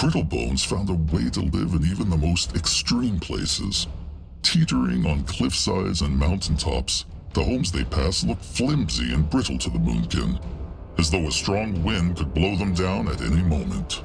Brittlebones found a way to live in even the most extreme places. Teetering on cliffsides and mountaintops, the homes they pass look flimsy and brittle to the Moonkin, as though a strong wind could blow them down at any moment.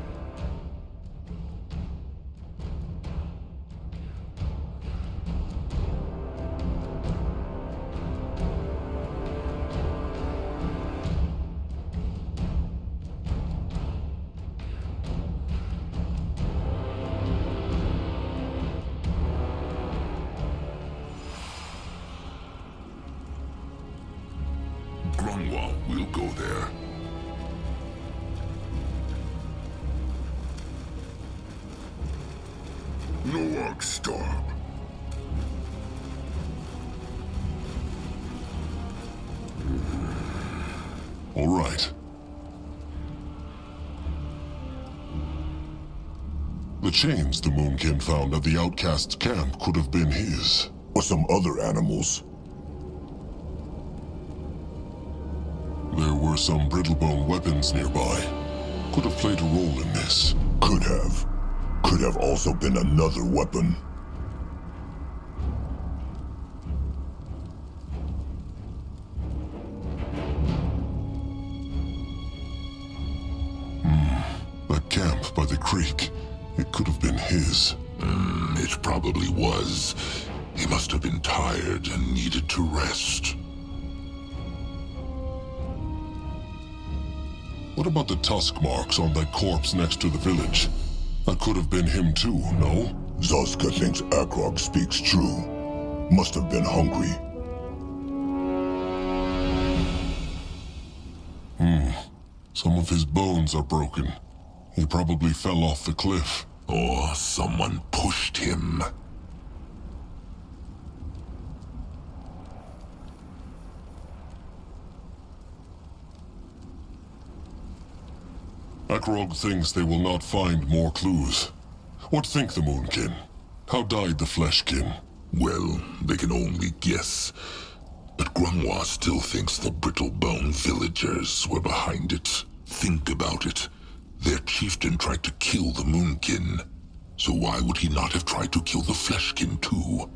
We'll go there. No stop. All right. The chains the Moonkin found at the outcast's camp could have been his. Or some other animals. There were some Brittlebone weapons nearby. Could have played a role in this. Could have. Could have also been another weapon. That camp by the creek. It could have been his. It probably was. He must have been tired and needed to rest. What about the tusk marks on that corpse next to the village? That could have been him too, no? Zazka thinks Akrog speaks true. Must have been hungry. Some of his bones are broken. He probably fell off the cliff. Or someone pushed him. Akrog thinks they will not find more clues. What think the Moonkin? How died the Fleshkin? Well, they can only guess. But Grunwa still thinks the Brittlebone villagers were behind it. Think about it. Their chieftain tried to kill the Moonkin. So why would he not have tried to kill the Fleshkin too?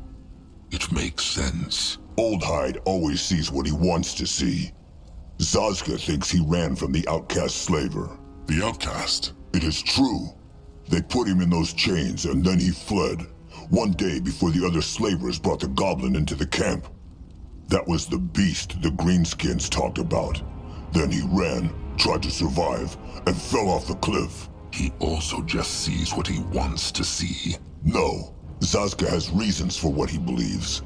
It makes sense. Old Hide always sees what he wants to see. Zazka thinks he ran from the outcast slaver. The outcast? It is true. They put him in those chains and then he fled. One day before the other slavers brought the goblin into the camp. That was the beast the greenskins talked about. Then he ran, tried to survive, and fell off the cliff. He also just sees what he wants to see. No, Zazka has reasons for what he believes.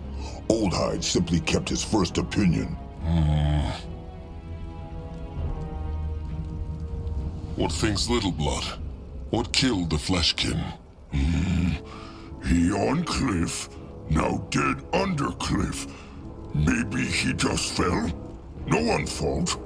Old Hide simply kept his first opinion. What thinks Little Blood? What killed the Fleshkin? He on cliff, now dead under cliff. Maybe he just fell? No one fault.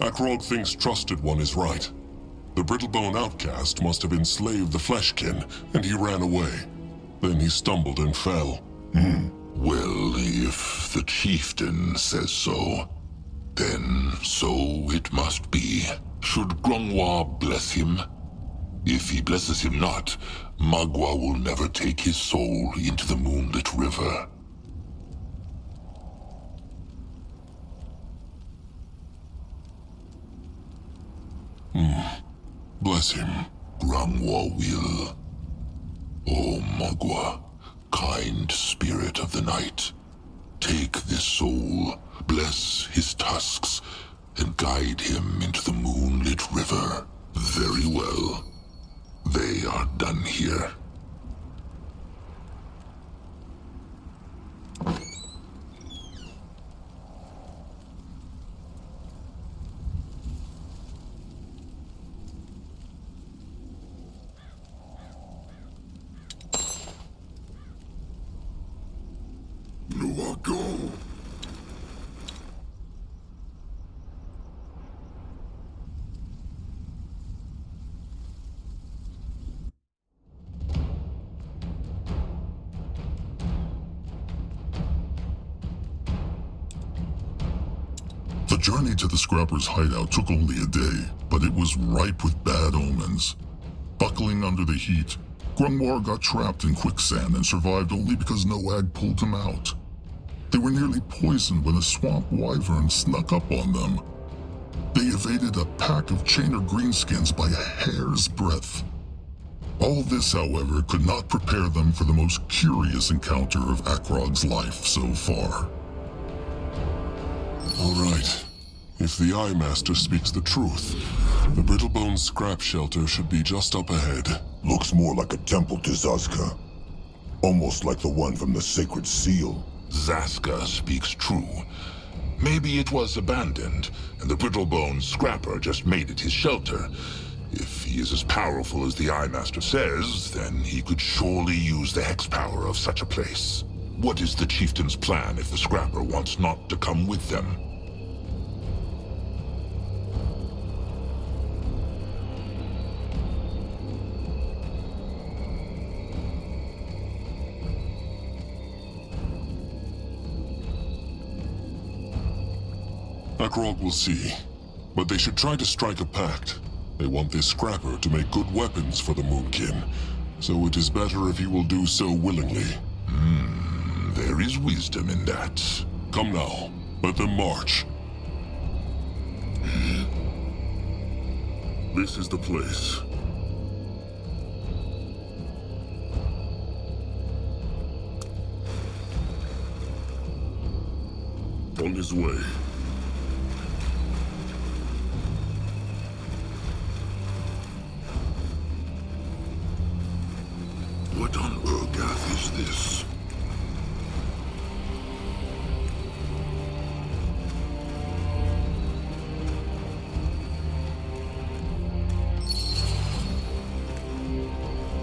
Akrog thinks Trusted One is right. The Brittlebone outcast must have enslaved the Fleshkin, and he ran away. Then he stumbled and fell. Well, if the chieftain says so, then so it must be. Should Grunwa bless him? If he blesses him not, Magua will never take his soul into the moonlit river. Bless him. Grunwa will. Oh, Magua, kind spirit of the night, take this soul, bless his tusks, and guide him into the moonlit river. Very well. They are done here. The journey to the Scrapper's hideout took only a day, but it was ripe with bad omens. Buckling under the heat, Grungwar got trapped in quicksand and survived only because Noag pulled him out. They were nearly poisoned when a swamp wyvern snuck up on them. They evaded a pack of chainer greenskins by a hair's breadth. All this, however, could not prepare them for the most curious encounter of Akrog's life so far. All right. If the Eye Master speaks the truth, the Brittlebone scrap shelter should be just up ahead. Looks more like a temple to Zazka. Almost like the one from the Sacred Seal. Zaska speaks true. Maybe it was abandoned, and the Brittlebone Scrapper just made it his shelter. If he is as powerful as the Eye Master says, then he could surely use the hex power of such a place. What is the chieftain's plan if the Scrapper wants not to come with them? Akrog will see, but they should try to strike a pact. They want this Scrapper to make good weapons for the Moonkin, so it is better if he will do so willingly. There is wisdom in that. Come now, let them march. This is the place. On his way. What on Urgath is this?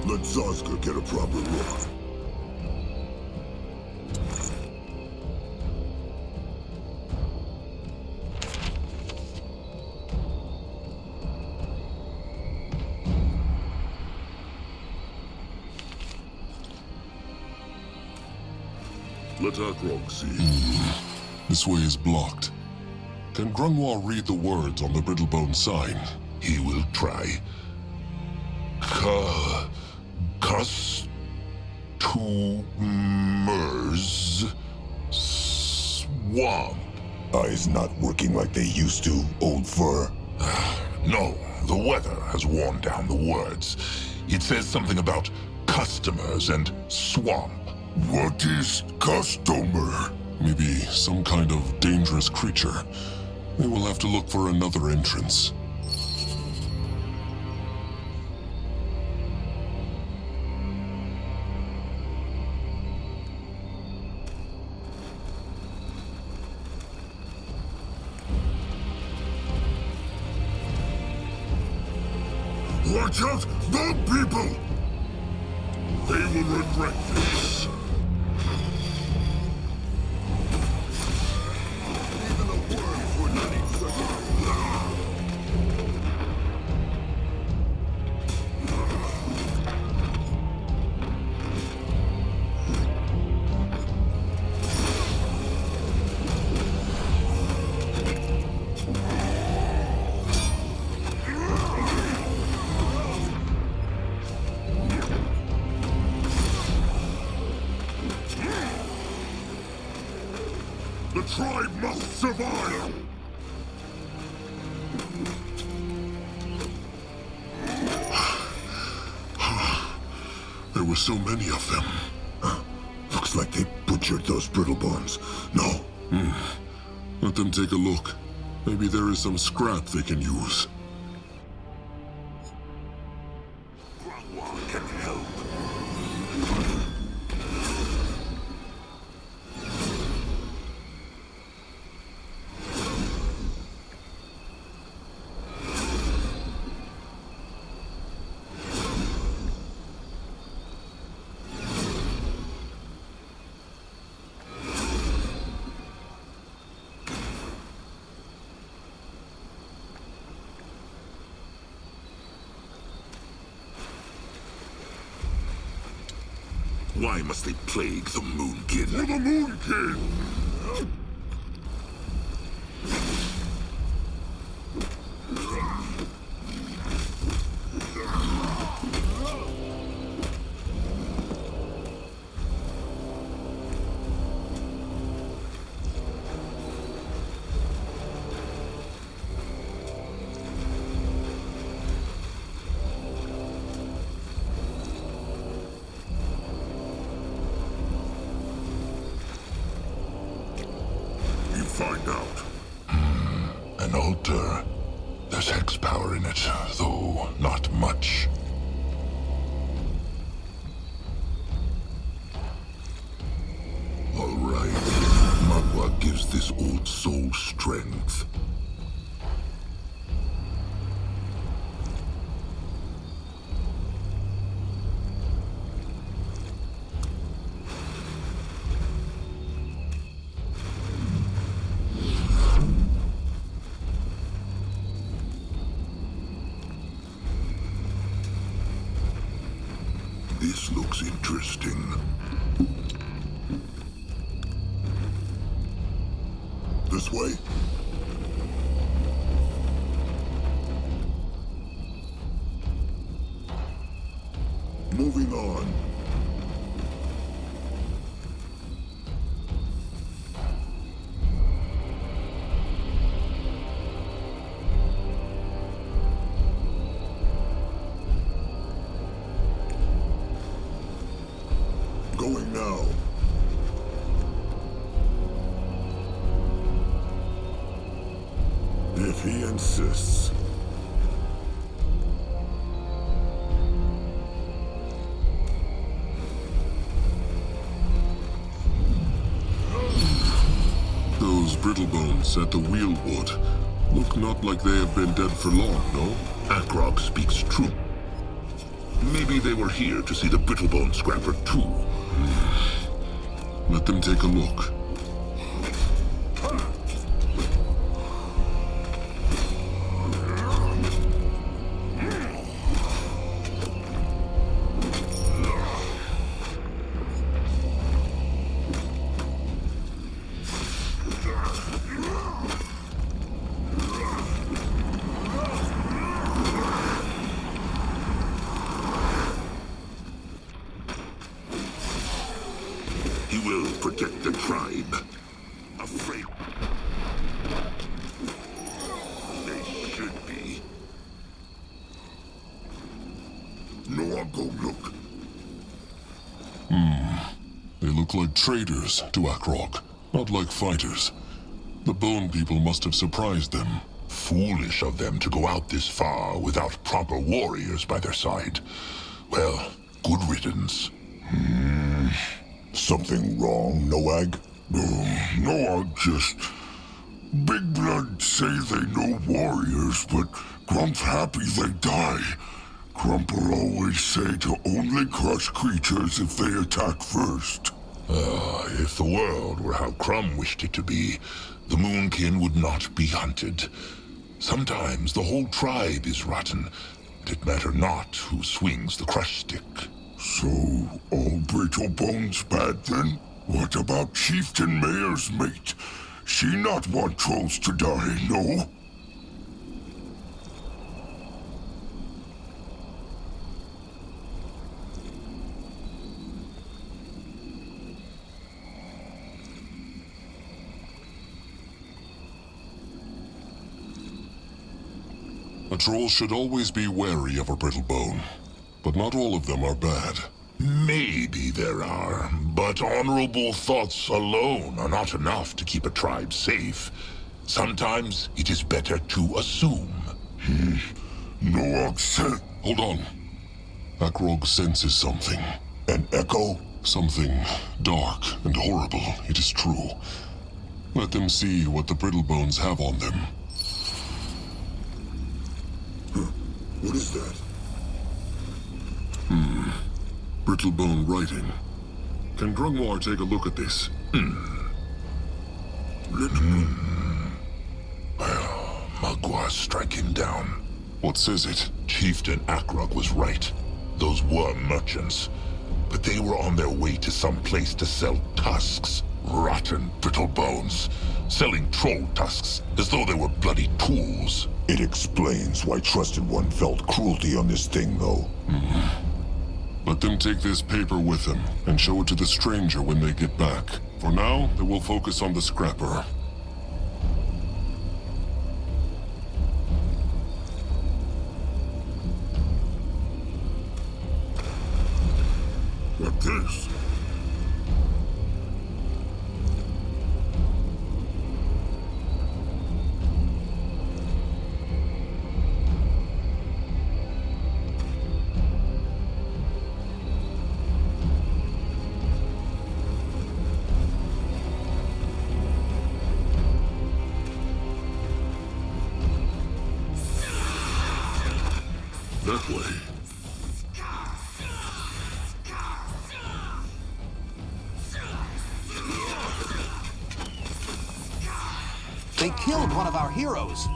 Let Zazka get a proper look. Let Akrog see. This way is blocked. Can Grungwar read the words on the Brittlebone sign? He will try. Customers swamp. Eyes not working like they used to, old fur. No, the weather has worn down the words. It says something about customers and swamp. What is customer? Maybe some kind of dangerous creature. They will have to look for another entrance. Watch out! Bug people! They will regret this. Even the worms would not eat such a... The tribe must survive! There were so many of them. Looks like they butchered those Brittlebones. No. Let them take a look. Maybe there is some scrap they can use. Grungwar can help. Why must they plague the Moonkin? For the Moonkin! soul strength. This looks interesting. This way? Moving on. Going now. If he insists. Those brittle bones at the wheelwood look not like they have been dead for long, no? Akrog speaks true. Maybe they were here to see the brittlebone scrapper too. Let them take a look. He will protect the tribe. Afraid. They should be. No, I'll go look. They look like traders to Akrog, not like fighters. The bone people must have surprised them. Foolish of them to go out this far without proper warriors by their side. Well, good riddance. Something wrong, Noag? No, just... Big Blood say they know warriors, but Grump's happy they die. Grump will always say to only crush creatures if they attack first. If the world were how Crumb wished it to be, the Moonkin would not be hunted. Sometimes the whole tribe is rotten, and it matter not who swings the crush stick. So, all brittle bones bad then? What about Chieftain Mayor's mate? She not want trolls to die, no? A troll should always be wary of a brittle bone, but not all of them are bad. Maybe there are, but honorable thoughts alone are not enough to keep a tribe safe. Sometimes it is better to assume. No accent. Hold on. Akrog senses something. An echo? Something dark and horrible, it is true. Let them see what the brittle bones have on them. What is that? Brittlebone writing. Can Grungwar take a look at this? Well, Magua strike him down. What says it? Chieftain Akrog was right. Those were merchants. But they were on their way to some place to sell tusks. Rotten brittle bones. Selling troll tusks as though they were bloody tools. It explains why Trusted One felt cruelty on this thing, though. Let them take this paper with them and show it to the stranger when they get back. For now, they will focus on the scrapper. What this? They killed one of our heroes.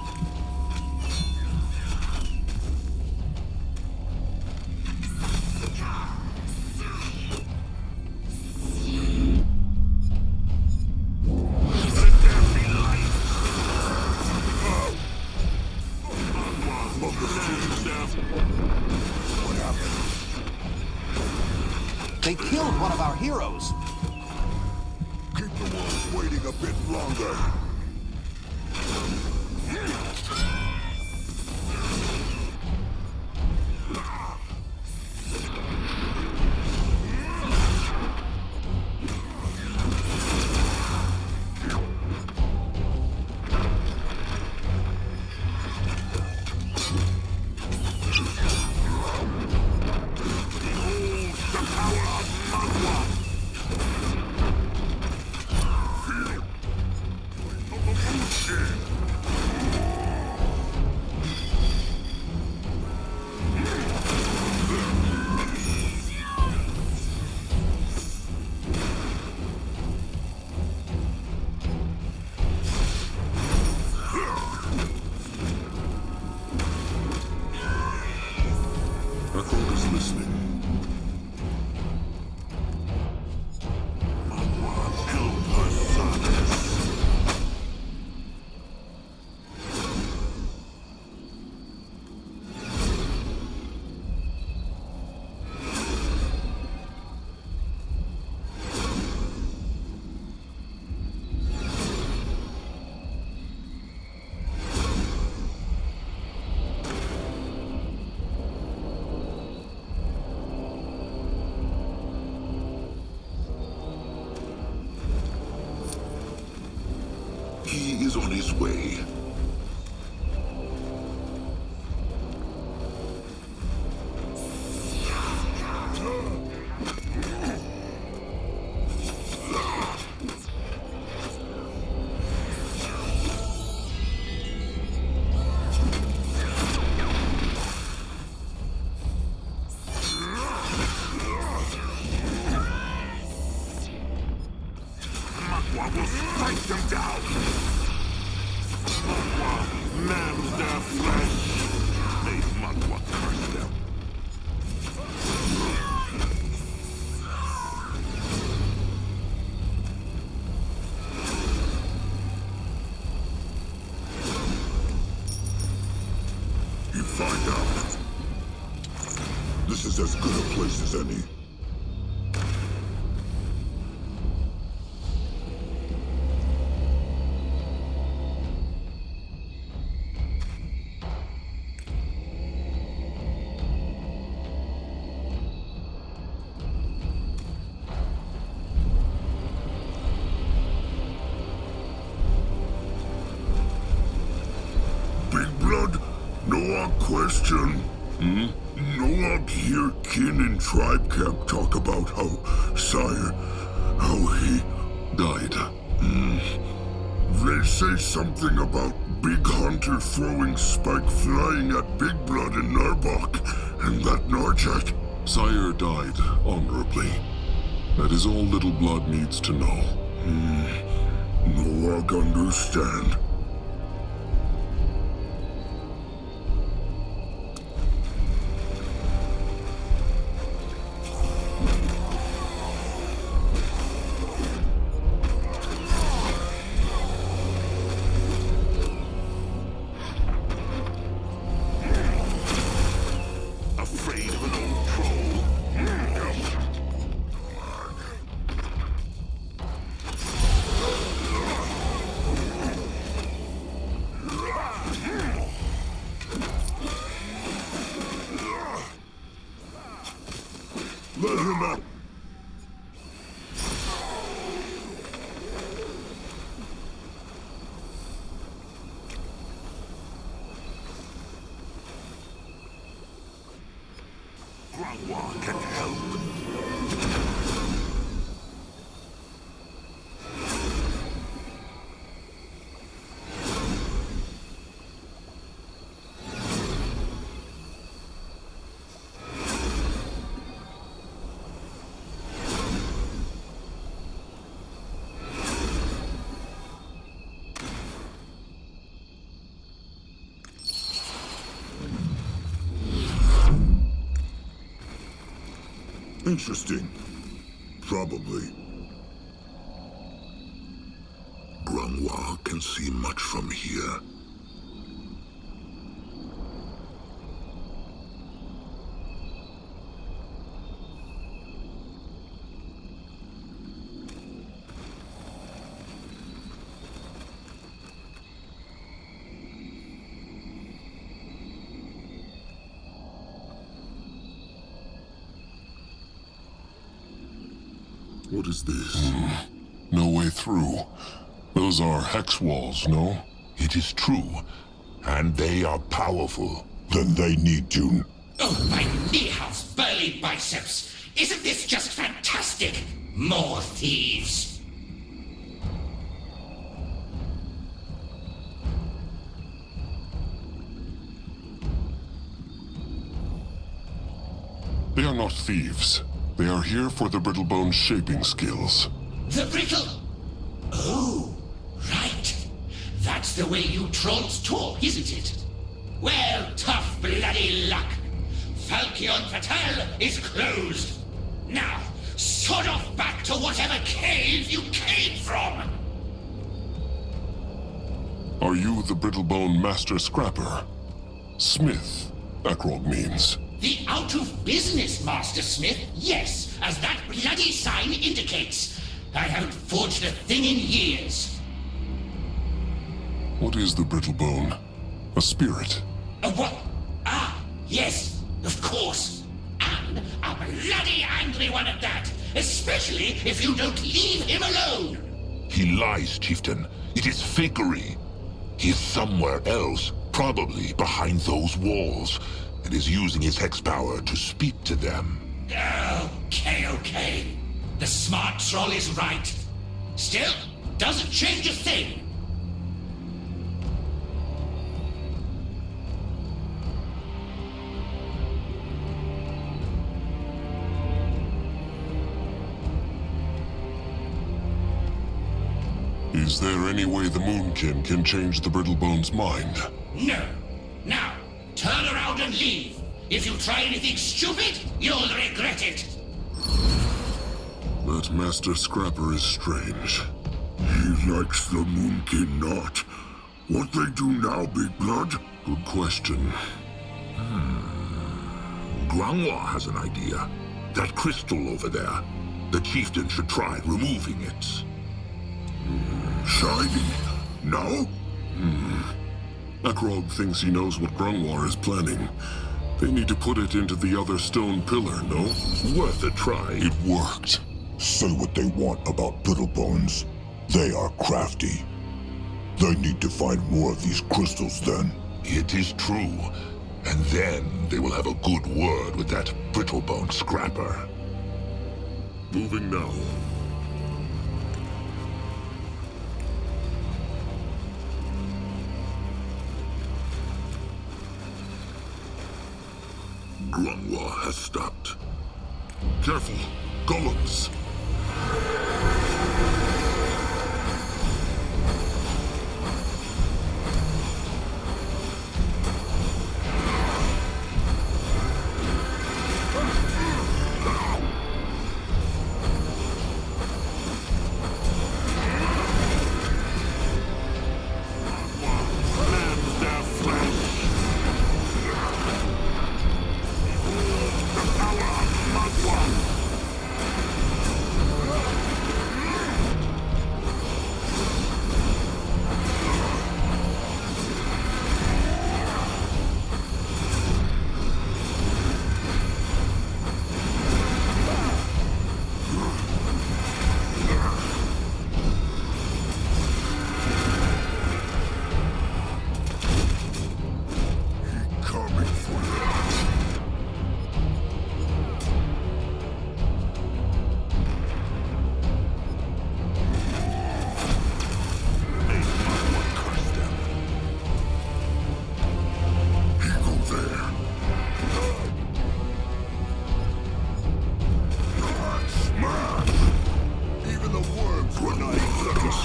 They killed one of our heroes. Keep the wolves waiting a bit longer. He is on his way. Makwa will strike them down! Makwa mans their flesh! May Makwa curse them! You find out. This is as good a place as any. Big Blood, no one question. No one hear kin in tribe camp talk about how Sire, how he Died. They say something about Big Hunter throwing Spike flying at Big Blood in Narbok, and that Narjack. Sire died honorably. That is all Little Blood needs to know. No one understand. Afraid of an old troll? Let him out. Grangwa can help. Interesting. Probably. Grunwa can see much from here. What is this? No way through. Those are hex walls, no? It is true, and they are powerful. Then they need to... Oh, my Niehaus burly biceps! Isn't this just fantastic? More thieves! They are not thieves. They are here for the Brittlebone's shaping skills. The brittle... Oh, right. That's the way you trolls talk, isn't it? Well, tough bloody luck. Falchion Fatal is closed. Now, sod off back to whatever cave you came from! Are you the Brittlebone Master Scrapper? Smith, Akrog means. The out of business, Master Smith, yes, as that bloody sign indicates. I haven't forged a thing in years. What is the Brittlebone? A spirit? What? Ah, yes, of course. And a bloody angry one at that, especially if you don't leave him alone. He lies, Chieftain. It is fakery. He is somewhere else, probably behind those walls, and is using his hex power to speak to them. Okay. The smart troll is right. Still, doesn't change a thing. Is there any way the Moonkin can change the Brittlebone's mind? No. Now, turn around and leave. If you try anything stupid, you'll regret it. That Master Scrapper is strange. He likes the Moonkin not. What they do now, Big Blood? Good question. Grunwa has an idea. That crystal over there. The Chieftain should try removing it. Shiny? Now? Akrog thinks he knows what Grunwar is planning. They need to put it into the other stone pillar, no? Worth a try. It worked. Say what they want about Brittlebones. They are crafty. They need to find more of these crystals then. It is true. And then they will have a good word with that Brittlebone Scrapper. Moving now. Grunwa has stopped. Careful! Golems!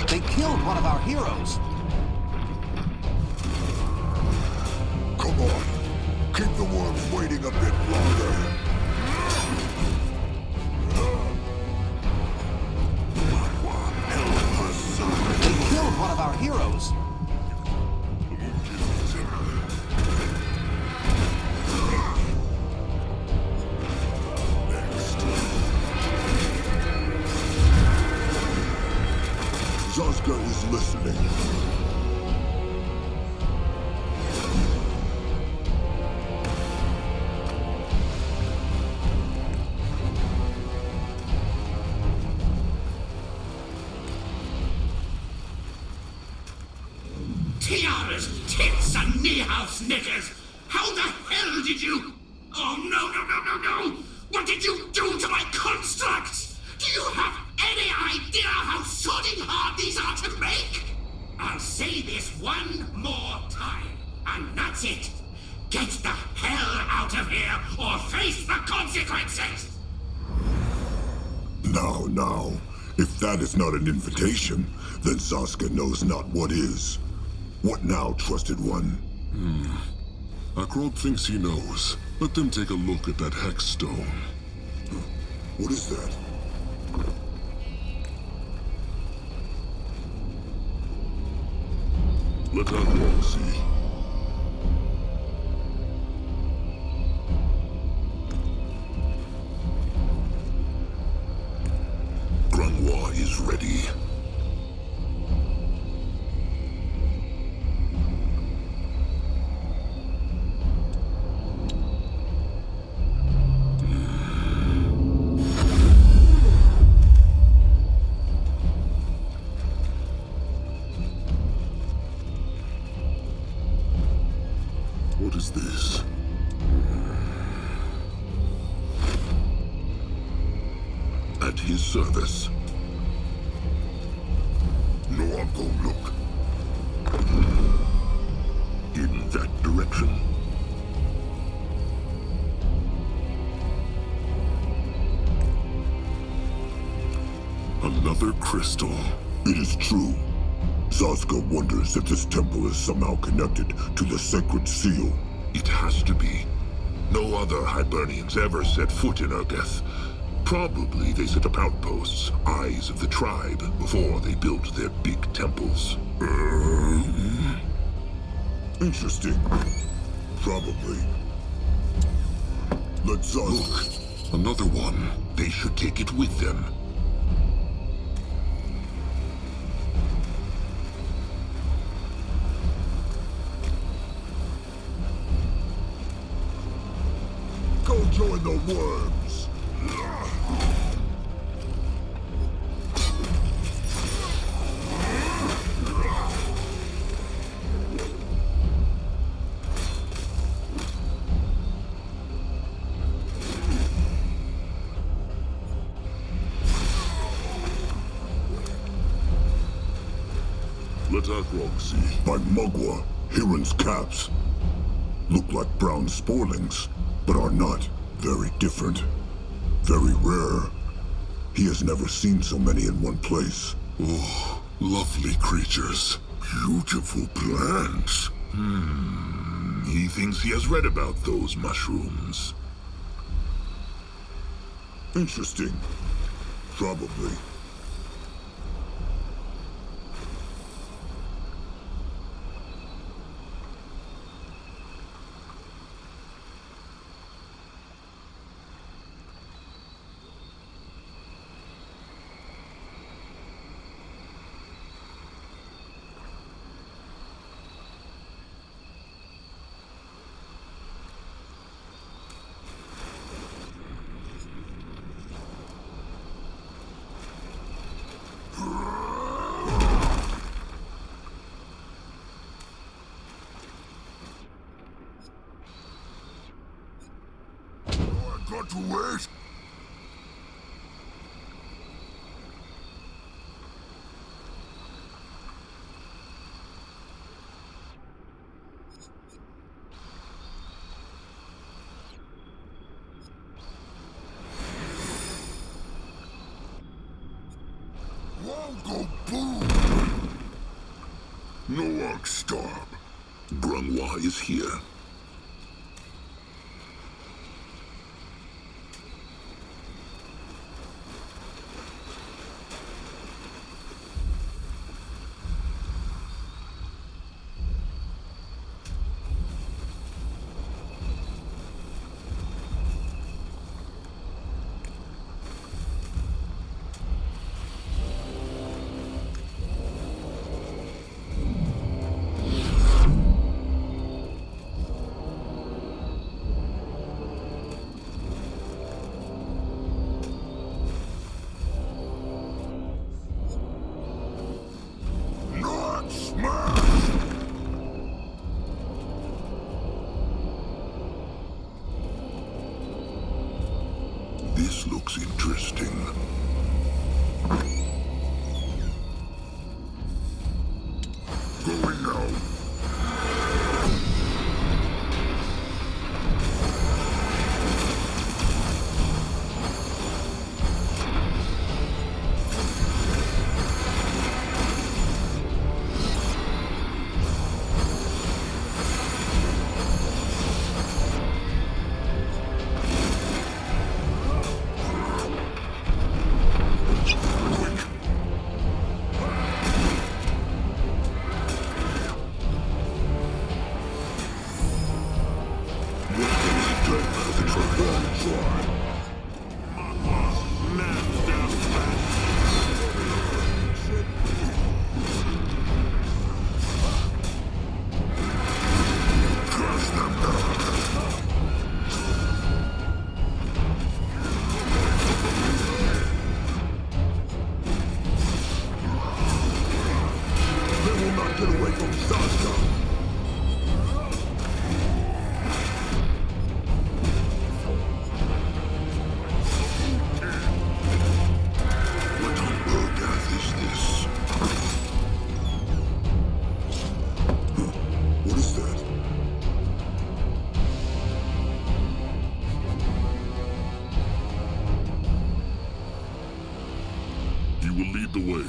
They killed one of our heroes. Come on. Keep the worms waiting a bit longer. Zaska is listening. Tiaras, tits, and Niehaus knickers! How the hell did you... Oh, no! What did you do to my constructs? Do you have any idea how sodding hard these are to make? I'll say this one more time, and that's it. Get the hell out of here, or face the consequences! Now, if that is not an invitation, then Zaska knows not what is. What now, Trusted One? Akrog thinks he knows. Let them take a look at that hex stone. What is that? Let Akrog see. Grungwa is ready. What is this? At his service. No, I'll go look. In that direction. Another crystal. It is true. Zaska wonders if this temple is somehow connected to the sacred seal. It has to be. No other Hibernians ever set foot in Urgeth. Probably they set up outposts, eyes of the tribe, before they built their big temples. Interesting. Probably. Let Zaska... Look, another one. They should take it with them. Go join the worms! Let Akrog see. By Mugwa, Hiran's caps. Look like brown sporelings, but are not. Very different. Very rare. He has never seen so many in one place. Oh, lovely creatures. Beautiful plants. He thinks he has read about those mushrooms. Interesting. Probably. Got to wait. Won't go boom! No stop. Grungwa is here. This looks interesting. Going now. will lead the way.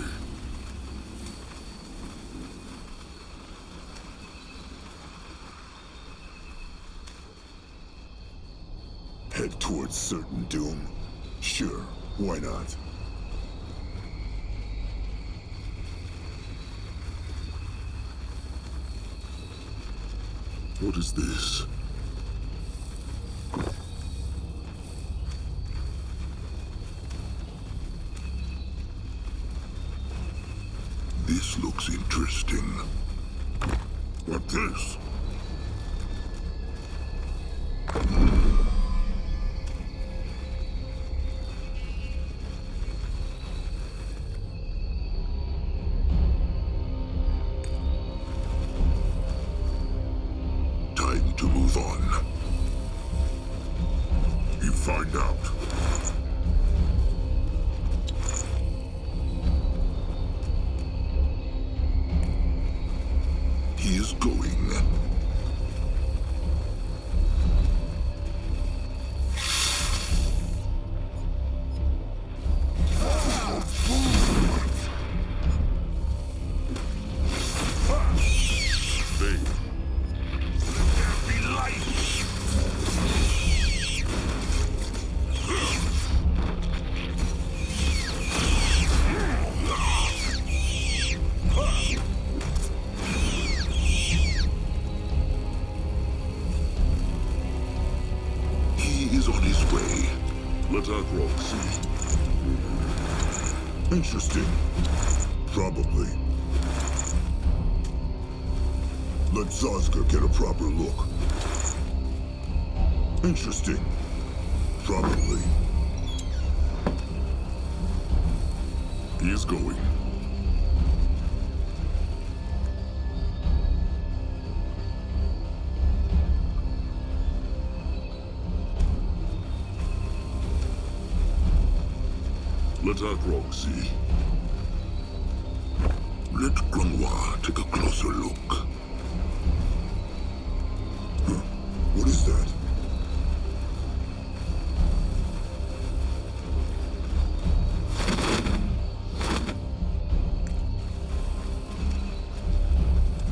Head towards certain doom? Sure, why not? What is this? This looks interesting. What this? Time to move on. You find out. He is going. Interesting. Probably. Let Zazka get a proper look. Interesting. Probably. He is going. Let Akrog see. Let Granois take a closer look. Huh. What is that?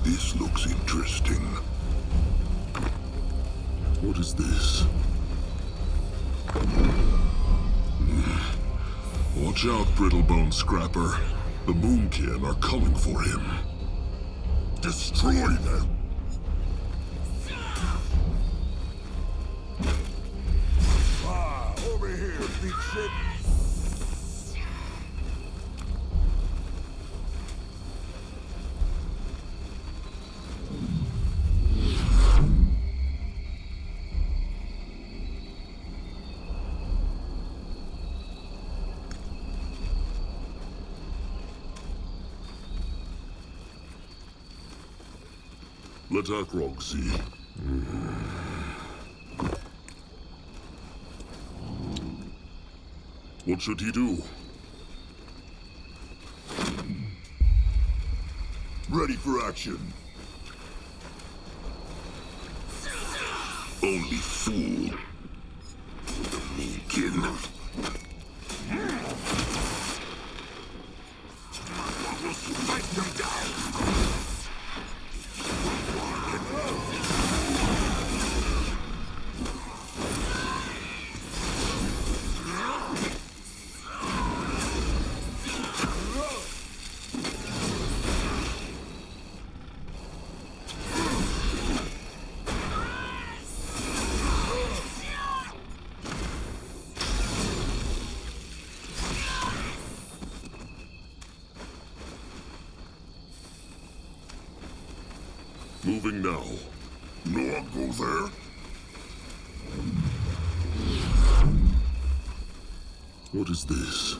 This looks interesting. What is this? Watch out, Brittlebone Scrapper. The Moonkin are coming for him. Destroy them! Over here, big shit. Let Akrog see. What should he do? Ready for action. Only fool. The Moonkin. We'll strike them down. Moving now. No, I'll go there. What is this?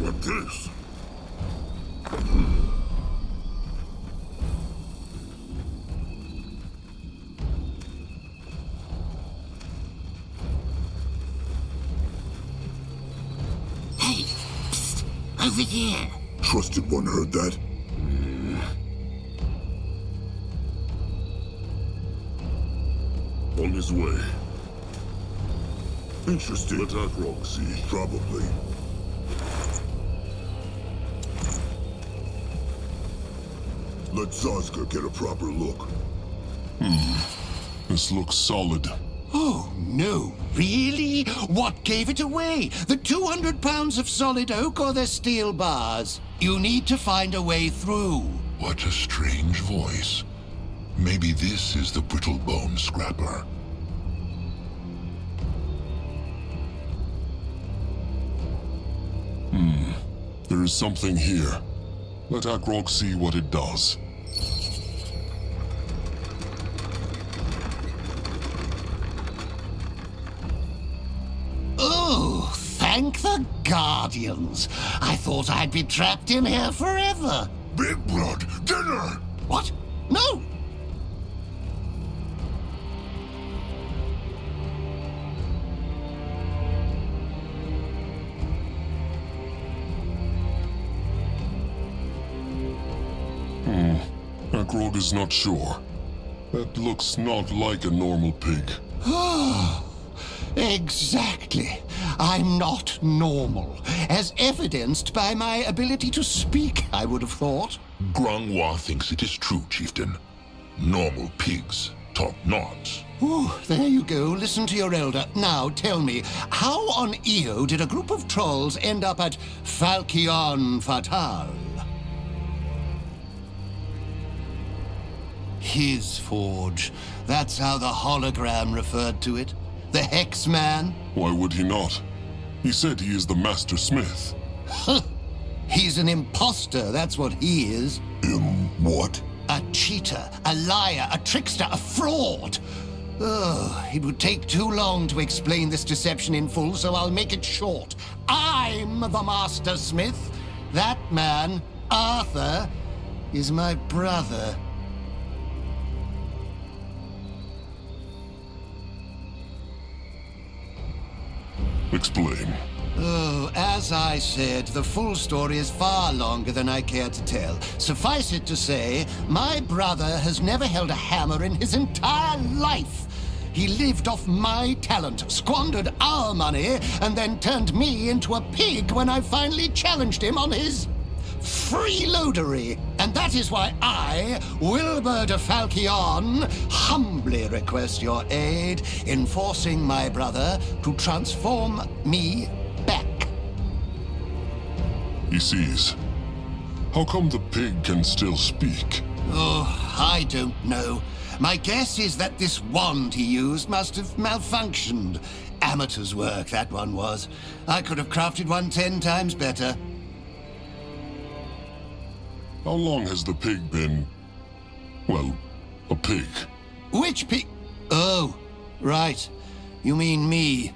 What this? Hey, psst, over here. Trusted one heard that? On his way. Interesting. Attack Roxy. Probably. Let Zazka get a proper look. This looks solid. Oh, no. Really? What gave it away? The 200 pounds of solid oak or the steel bars? You need to find a way through. What a strange voice. Maybe this is the brittle bone scrapper. There is something here. Let Akrog see what it does. Oh, thank the Guardians. I thought I'd be trapped in here forever. Big Blood, dinner! What? No! Akrog is not sure. That looks not like a normal pig. Exactly. I'm not normal, as evidenced by my ability to speak, I would have thought. Grangwa thinks it is true, chieftain. Normal pigs talk not. Ooh, there you go. Listen to your elder. Now, tell me, how on Io did a group of trolls end up at ceann-feadhna? His forge. That's how the hologram referred to it. The Hex Man. Why would he not? He said he is the Master Smith. Huh. He's an imposter, that's what he is. What? A cheater, a liar, a trickster, a fraud. Oh, it would take too long to explain this deception in full, so I'll make it short. I'm the Master Smith. That man, Arthur, is my brother. Explain. Oh, as I said, the full story is far longer than I care to tell. Suffice it to say, my brother has never held a hammer in his entire life. He lived off my talent, squandered our money, and then turned me into a pig when I finally challenged him on his freeloadery. And that is why I, Wilbur de Falchion, humbly request your aid in forcing my brother to transform me back. He sees. How come the pig can still speak? Oh, I don't know. My guess is that this wand he used must have malfunctioned. Amateur's work, that one was. I could have crafted one 10 times better. How long has the pig been... well, a pig? Which pig? Oh, right. You mean me.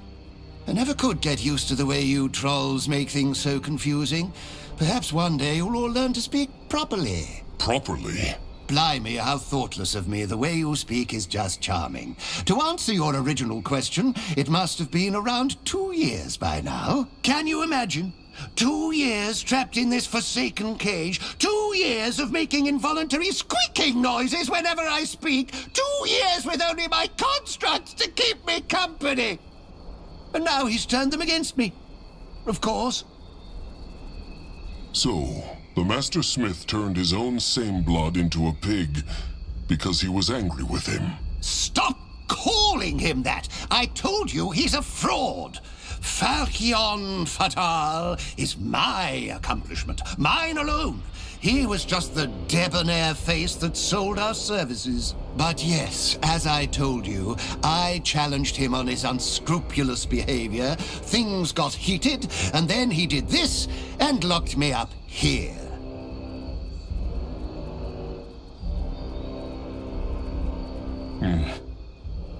I never could get used to the way you trolls make things so confusing. Perhaps one day you'll all learn to speak properly. Properly? Blimey, how thoughtless of me. The way you speak is just charming. To answer your original question, it must have been around 2 years by now. Can you imagine? 2 years trapped in this forsaken cage. 2 years of making involuntary squeaking noises whenever I speak. 2 years with only my constructs to keep me company. And now he's turned them against me. Of course. So, the Master Smith turned his own same blood into a pig because he was angry with him. Stop calling him that! I told you he's a fraud! ceann-feadhna is my accomplishment, mine alone. He was just the debonair face that sold our services. But yes, as I told you, I challenged him on his unscrupulous behavior. Things got heated, and then he did this and locked me up here.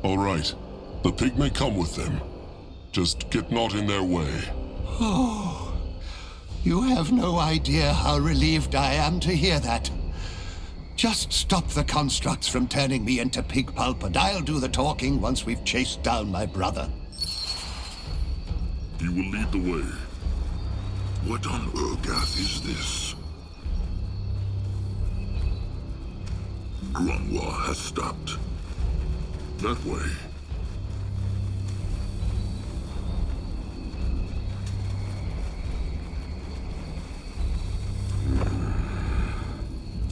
All right. The pig may come with them. Just get not in their way. Oh, you have no idea how relieved I am to hear that. Just stop the constructs from turning me into pig pulp, and I'll do the talking once we've chased down my brother. You will lead the way. What on Urgath is this? Grunwa has stopped. That way.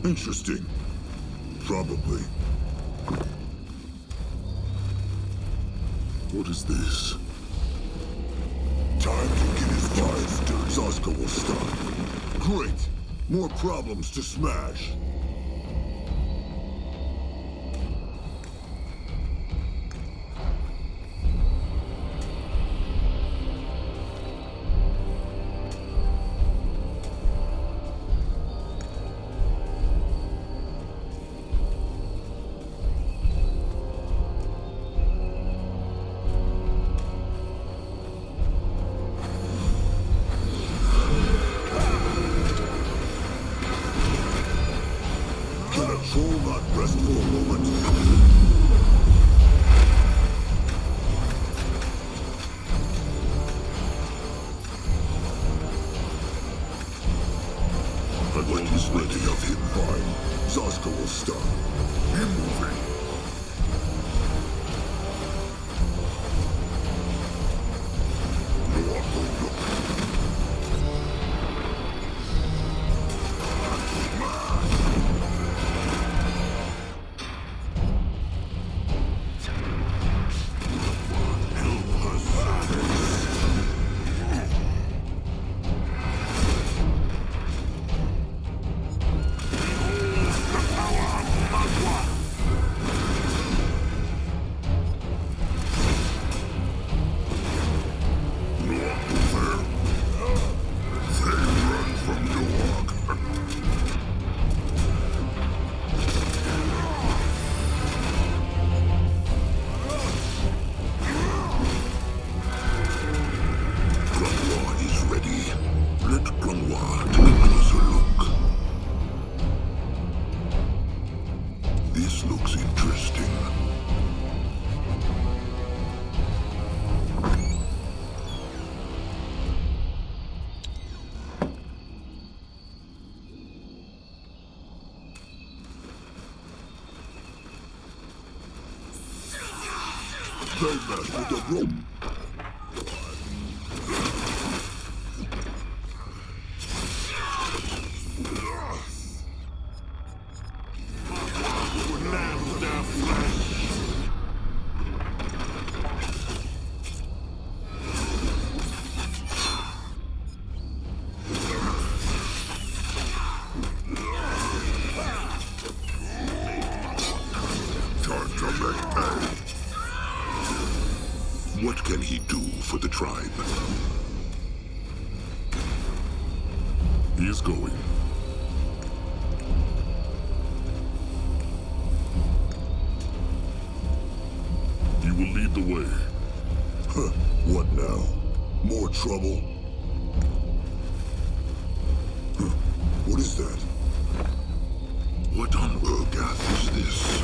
Interesting. Probably. What is this? Time to get his vibes till Zaska will stop. Great! More problems to smash. When he's ready of him, fine. Zaska will stop. Be moving. This looks interesting. They mess with the rope. What can he do for the tribe? He is going. You will lead the way. Huh, what now? More trouble? Huh, what is that? What on Urgath is this?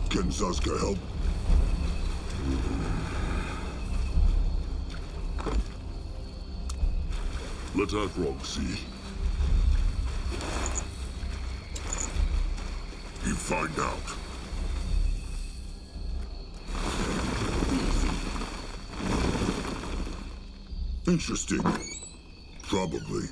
Can Zaska help? Let Akrog see. You find out. Interesting. Probably.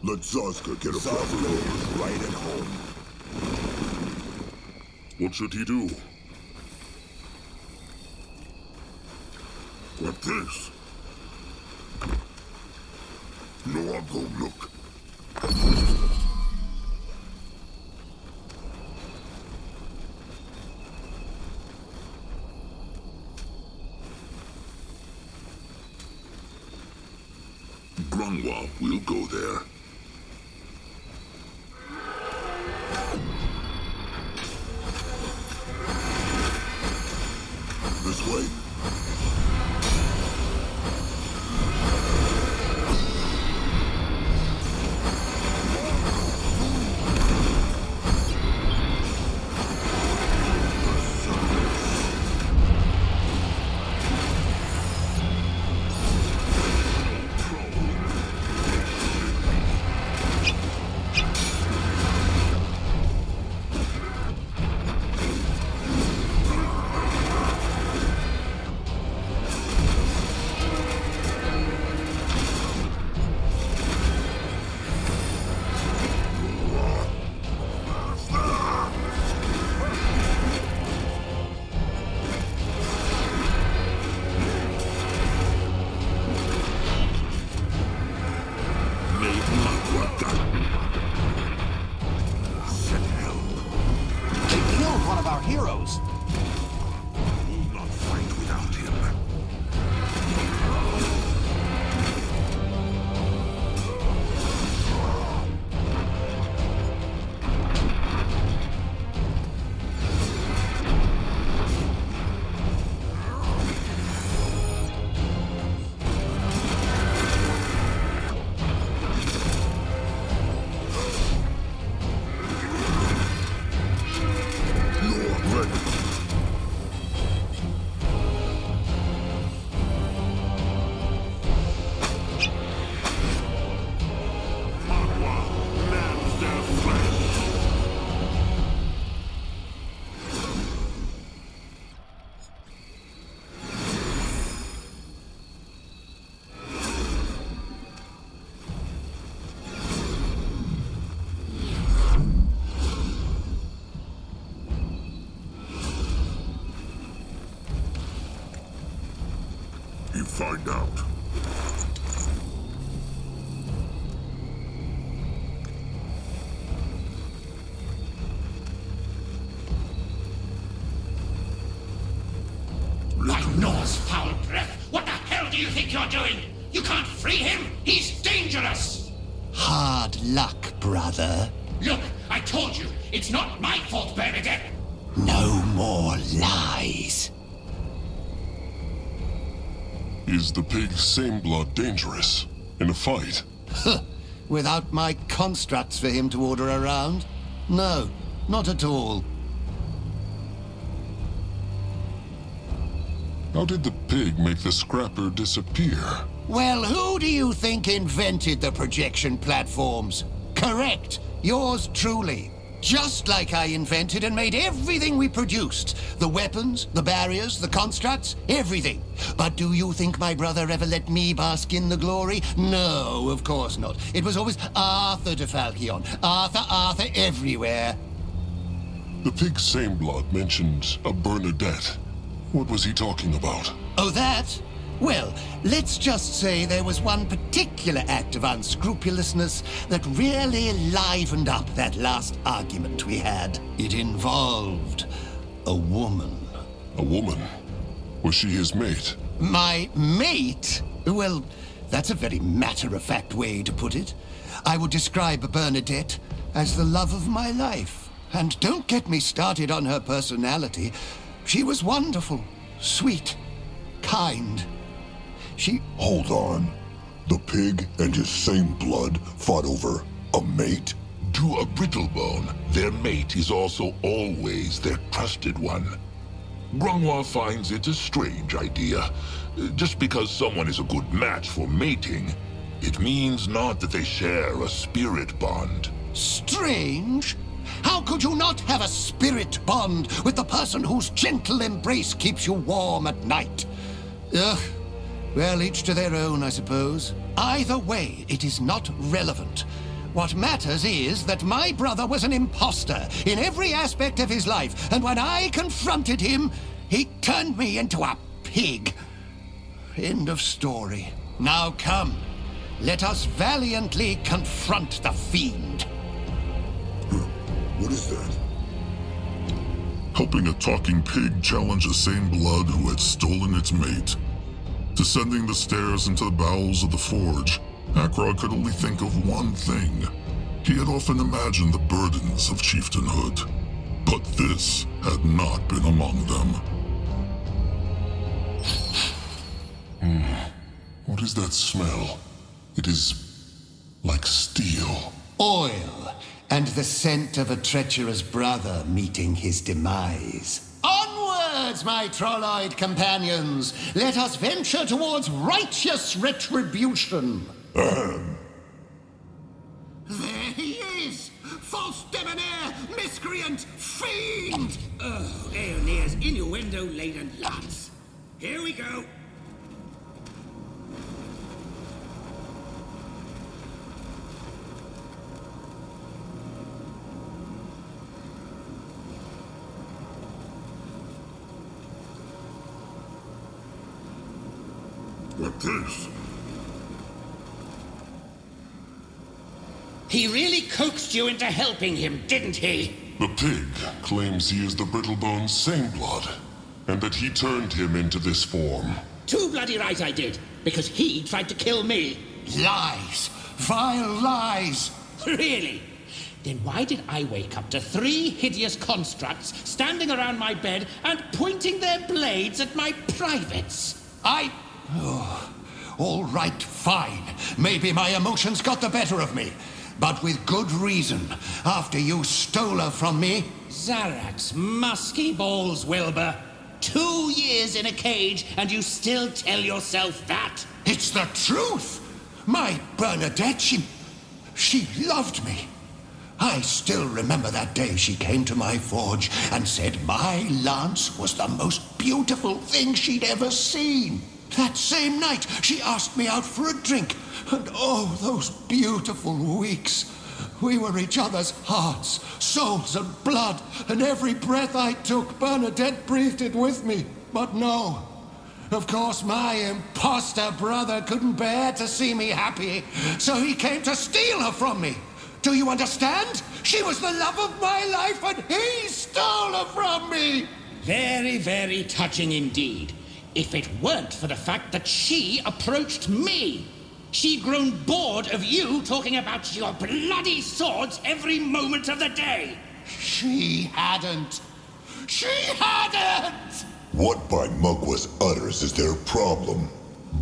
Let Zaska get a proper is right at home. What should he do? What this? No, I'll go look. Grunwa, we'll go there. This way? find out. By Nor's foul breath! What the hell do you think you're doing? You can't free him! He's dangerous! Hard luck, brother. Look, I told you, it's not my fault, Bernadette! No more lies. Is the pig same blood dangerous? In a fight? Without my constructs for him to order around? No, not at all. How did the pig make the scrapper disappear? Well, who do you think invented the projection platforms? Correct, yours truly. Just like I invented and made everything we produced. The weapons, the barriers, the constructs, everything. But do you think my brother ever let me bask in the glory? No, of course not. It was always Arthur de Falchion. Arthur everywhere. The pig's same blood mentioned a Bernadette. What was he talking about? Oh, that? Well, let's just say there was one particular act of unscrupulousness that really livened up that last argument we had. It involved a woman. A woman? Was she his mate? My mate? Well, that's a very matter-of-fact way to put it. I would describe Bernadette as the love of my life. And don't get me started on her personality. She was wonderful, sweet, kind. Hold on. The pig and his same blood fought over a mate? To a brittlebone, their mate is also always their trusted one. Grungwa finds it a strange idea. Just because someone is a good match for mating, it means not that they share a spirit bond. Strange? How could you not have a spirit bond with the person whose gentle embrace keeps you warm at night? Ugh. Well, each to their own, I suppose. Either way, it is not relevant. What matters is that my brother was an imposter in every aspect of his life, and when I confronted him, he turned me into a pig. End of story. Now come, let us valiantly confront the fiend. What is that? Helping a talking pig challenge the same blood who had stolen its mate. Descending the stairs into the bowels of the forge, Akrod could only think of one thing. He had often imagined the burdens of chieftainhood, but this had not been among them. What is that smell? It is like steel. Oil, and the scent of a treacherous brother meeting his demise. Onwards, my trolloid companions! Let us venture towards righteous retribution! There he is! False debonair, miscreant, fiend! Oh, Aeonea's innuendo-laden lots. Here we go. What this? He really coaxed you into helping him, didn't he? The pig claims he is the Brittlebone's same blood, and that he turned him into this form. Too bloody right I did, because he tried to kill me. Lies! Vile lies! Really? Then why did I wake up to 3 hideous constructs standing around my bed and pointing their blades at my privates? Oh, all right, fine. Maybe my emotions got the better of me. But with good reason. After you stole her from me. Zarat's musky balls, Wilbur. 2 years in a cage, and you still tell yourself that? It's the truth! My Bernadette, she loved me. I still remember that day she came to my forge and said my lance was the most beautiful thing she'd ever seen. That same night, she asked me out for a drink. And oh, those beautiful weeks. We were each other's hearts, souls, and blood. And every breath I took, Bernadette breathed it with me. But no, Of course, my imposter brother couldn't bear to see me happy, so he came to steal her from me. Do you understand? She was the love of my life, and he stole her from me! Very, very touching indeed. If it weren't for the fact that she approached me. She'd grown bored of you talking about your bloody swords every moment of the day. She hadn't. She hadn't! What by Mugwa's utters is their problem?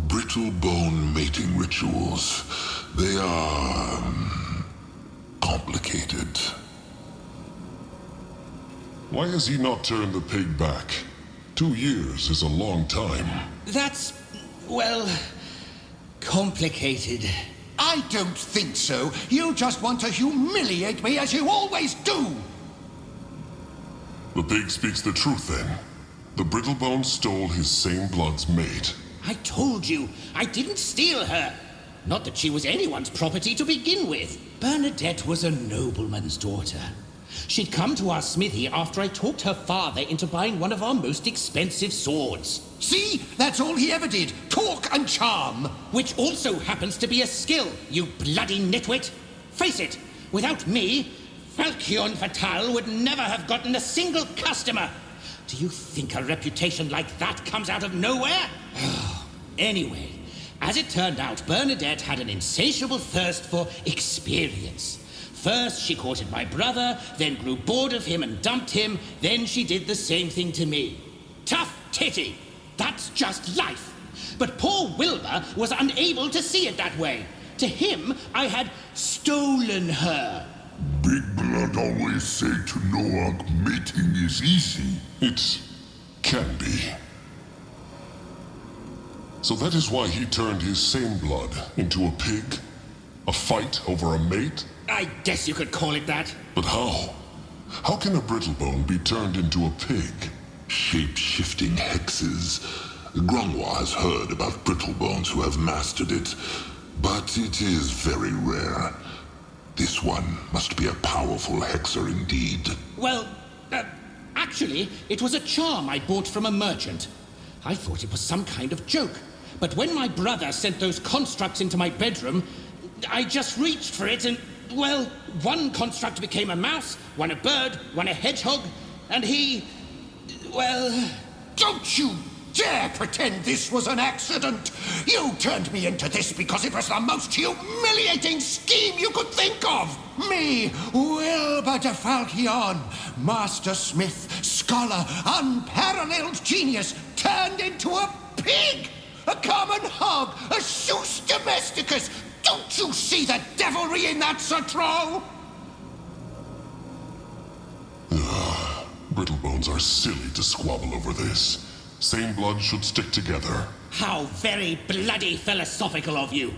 Brittle bone mating rituals. They are complicated. Why has he not turned the pig back? 2 years is a long time. That's, well, complicated. I don't think so. You just want to humiliate me as you always do. The pig speaks the truth then. The Brittlebone stole his same blood's mate. I told you, I didn't steal her. Not that she was anyone's property to begin with. Bernadette was a nobleman's daughter. She'd come to our smithy after I talked her father into buying one of our most expensive swords. See? That's all he ever did. Talk and charm. Which also happens to be a skill, you bloody nitwit. Face it, without me, ceann-feadhna would never have gotten a single customer. Do you think a reputation like that comes out of nowhere? Anyway, as it turned out, Bernadette had an insatiable thirst for experience. First, she courted my brother, then grew bored of him and dumped him, then she did the same thing to me. Tough titty! That's just life. But poor Wilbur was unable to see it that way. To him, I had stolen her. Big Blood always say to Noak mating is easy. It can be. So that is why he turned his same blood into a pig? A fight over a mate? I guess you could call it that. But how? How can a Brittlebone be turned into a pig? Shape-shifting hexes. Grangwa has heard about Brittlebones who have mastered it, but it is very rare. This one must be a powerful hexer indeed. Well, actually, it was a charm I bought from a merchant. I thought it was some kind of joke. But when my brother sent those constructs into my bedroom, I just reached for it and, well, one construct became a mouse, one a bird, one a hedgehog, and he, well... Don't you dare pretend this was an accident! You turned me into this because it was the most humiliating scheme you could think of! Me, Wilbur de Falchion, master smith, scholar, unparalleled genius, turned into a pig! A common hog, a sus domesticus! Don't you see the devilry in that, Sir Troll? Brittlebones are silly to squabble over this. Same blood should stick together. How very bloody philosophical of you.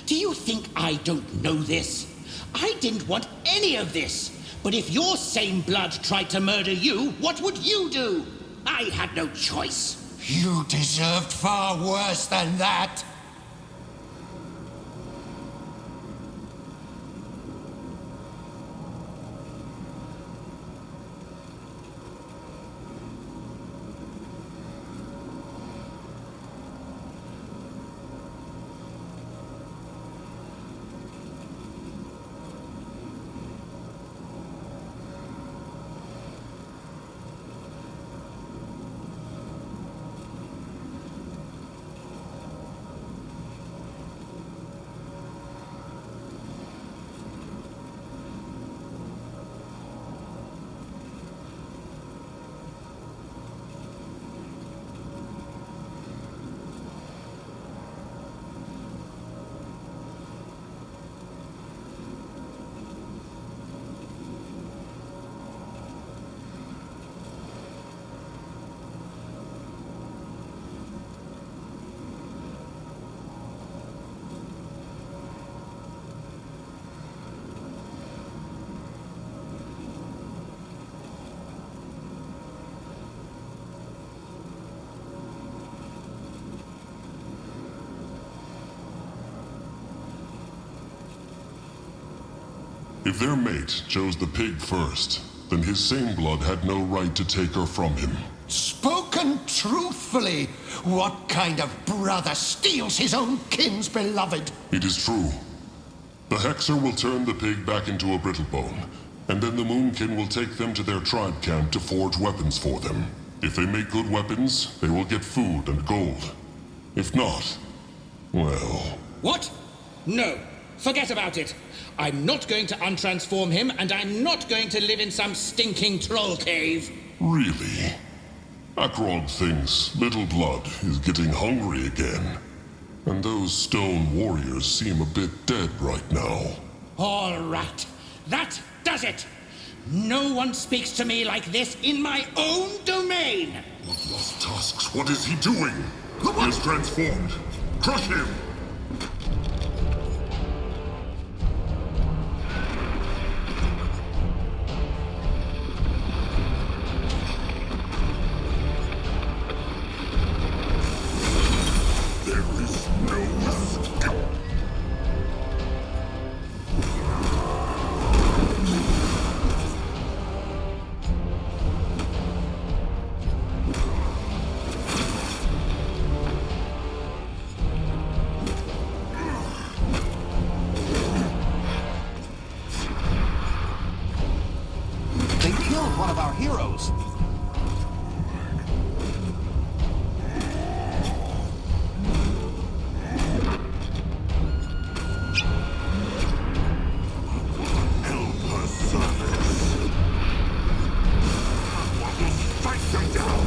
Do you think I don't know this? I didn't want any of this. But if your same blood tried to murder you, what would you do? I had no choice. You deserved far worse than that. If their mate chose the pig first, then his same blood had no right to take her from him. Spoken truthfully, what kind of brother steals his own kin's beloved? It is true. The Hexer will turn the pig back into a brittlebone, and then the Moonkin will take them to their tribe camp to forge weapons for them. If they make good weapons, they will get food and gold. If not, well... What? No. Forget about it. I'm not going to untransform him, and I'm not going to live in some stinking troll cave. Really? Akrog thinks Little Blood is getting hungry again. And those stone warriors seem a bit dead right now. All right. That does it. No one speaks to me like this in my own domain. Lost Tusks, what is he doing? He is transformed. Crush him! One of our heroes. Help her service. I will strike them down.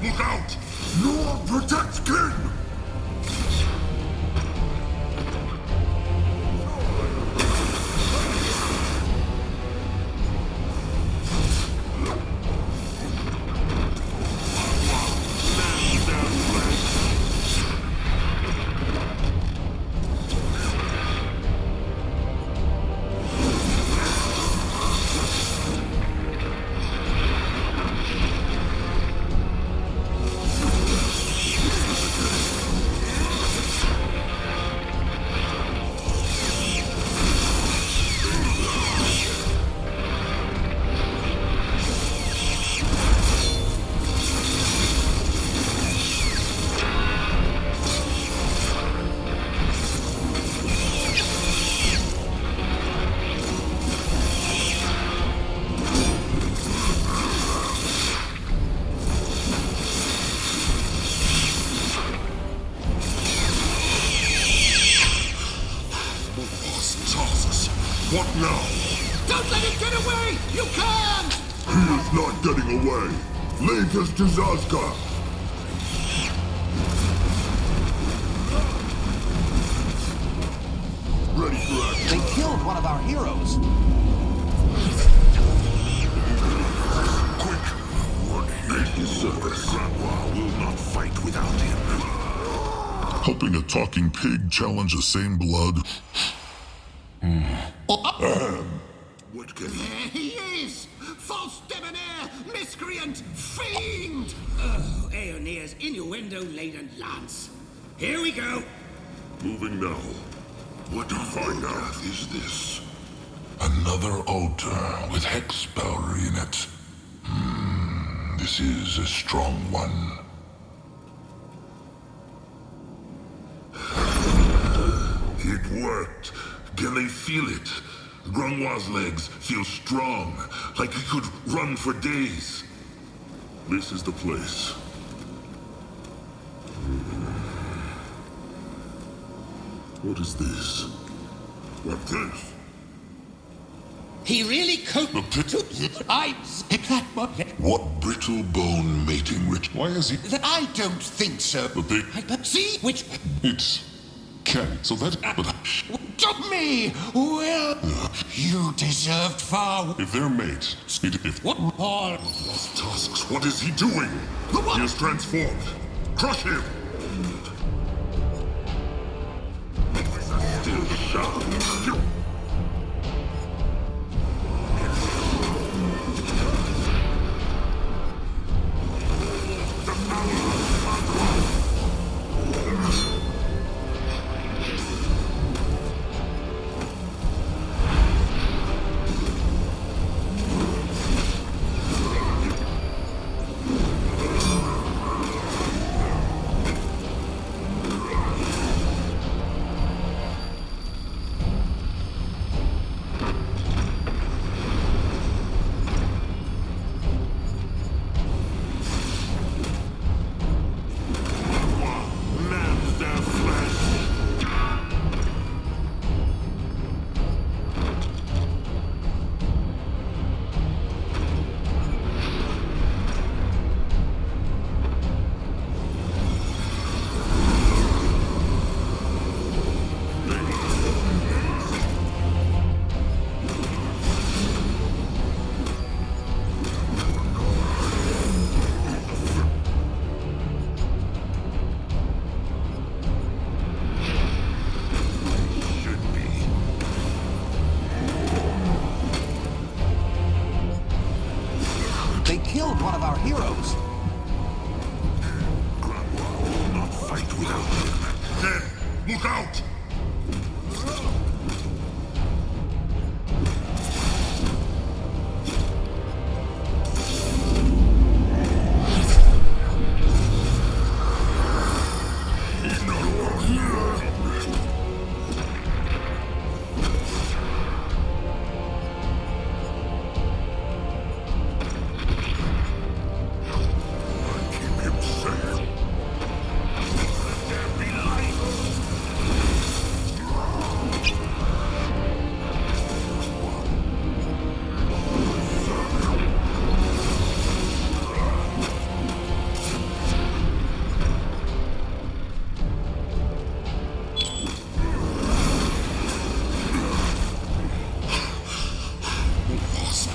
Look out! Lord protect King! What now? Don't let him get away! You can't! He is not getting away. Lead us to Zazka. Ready for action. They killed one of our heroes. Quick! What is service? Grandma will not fight without him. Helping a talking pig challenge the same blood? What can he... There he is! False debonair, miscreant, fiend! Oh, Aeonea's innuendo-laden lance. Here we go. Moving now. What to find out is this? Another altar with hex power in it. This is a strong one. It worked. Can they feel it? Granoir's legs feel strong, like he could run for days. This is the place. What is this? What this? He really coped The pit? What brittle bone mating ritual? Why is he... I don't think so. The pig? See? Which... It's... Can. So that... But Stop me! Well, you deserved far... if they're mates... If... What? All... Lost Tusks, what is he doing? The what? He is transformed. Crush him! Still sharp. Look out!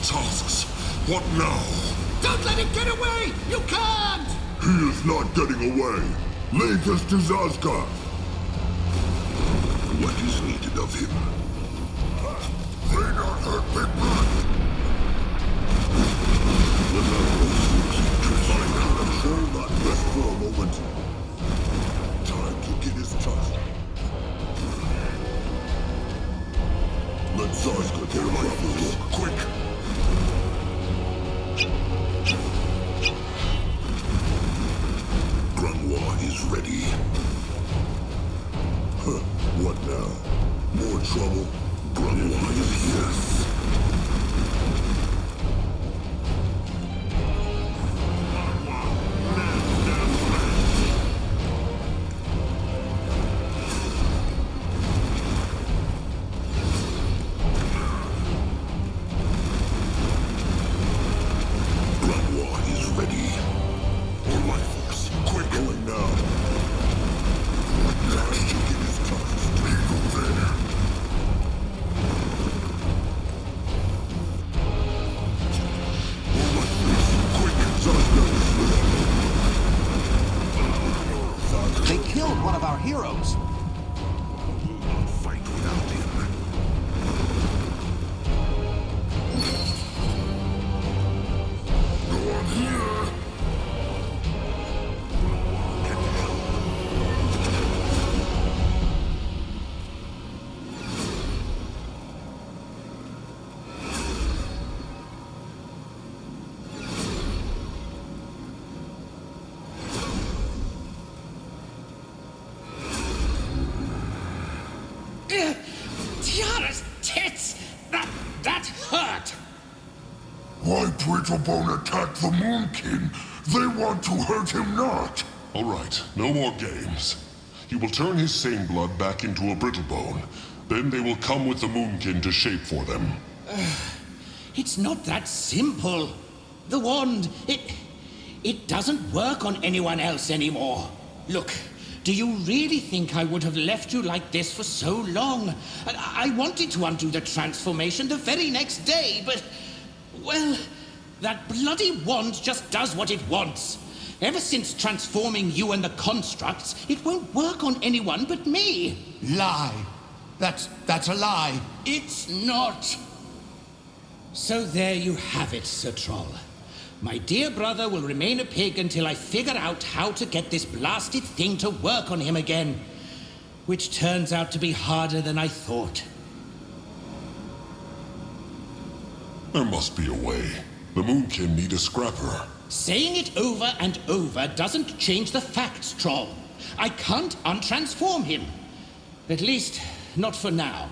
Tasks. What now? Don't let him get away! You can't! He is not getting away. Lead us to Zazka. What is needed of him? May not hurt Big Blood. I can control that rest for a moment. Time to get his trust. Let Zazka get away first. Quick! Grunwa is ready. Huh, what now? More trouble? Grunwa is here. Grunwa is ready. More life force. Quick! Going now. Time to get his trust. People there. More life force. Quick! Zazka is ready. They killed one of our heroes. We will not fight without him. No one here. Tiara's tits! That hurt! Why Brittlebone attack the Moonkin? They want to hurt him not. All right, no more games. You will turn his sane blood back into a Brittlebone. Then they will come with the Moonkin to shape for them. It's not that simple. The wand, it doesn't work on anyone else anymore. Look, do you really think I would have left you like this for so long? I wanted to undo the transformation the very next day, but... well, that bloody wand just does what it wants. Ever since transforming you and the constructs, it won't work on anyone but me. Lie. That's a lie. It's not. So there you have it, Sir Troll. My dear brother will remain a pig until I figure out how to get this blasted thing to work on him again. Which turns out to be harder than I thought. There must be a way. The Moonkin need a scrapper. Saying it over and over doesn't change the facts, Troll. I can't untransform him. At least, not for now.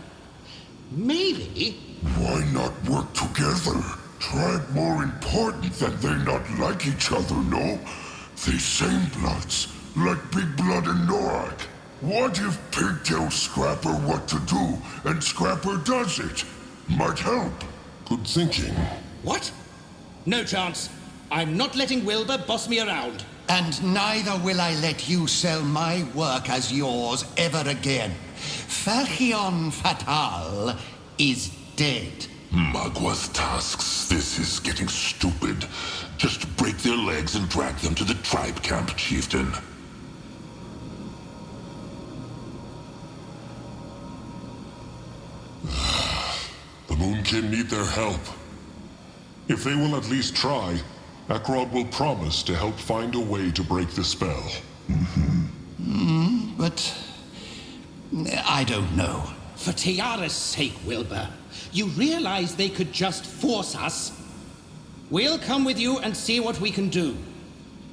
Maybe... Why not work together? Tribe more important than they not like each other, no? They same bloods, like Big Blood and Norak. What if Pig tells Scrapper what to do, and Scrapper does it? Might help. Good thinking. What? No chance. I'm not letting Wilbur boss me around. And neither will I let you sell my work as yours ever again. ceann-feadhna is dead. Magwa's tasks. This is getting stupid. Just break their legs and drag them to the tribe camp, chieftain. The Moonkin need their help. If they will at least try, Akrod will promise to help find a way to break the spell. But I don't know. For Tiara's sake, Wilbur, you realize they could just force us? We'll come with you and see what we can do.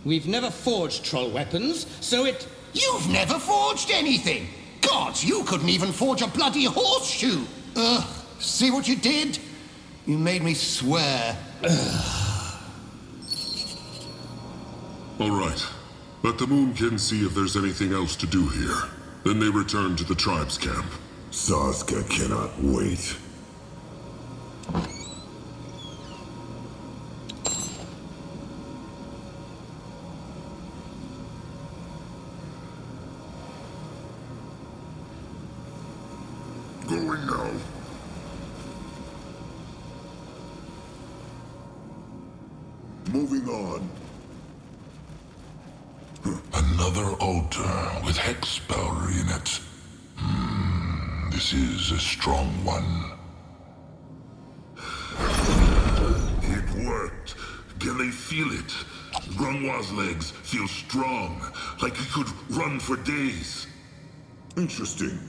We've never forged troll weapons, so it... You've never forged anything! Gods, you couldn't even forge a bloody horseshoe! Ugh, see what you did? You made me swear. All right. Let the Moonkin see if there's anything else to do here. Then they return to the tribe's camp. Sasuke cannot wait. Going now. Moving on. Another altar with hex spell in it. This is a strong one. It worked. Can they feel it? Grungwa's legs feel strong, like he could run for days. Interesting.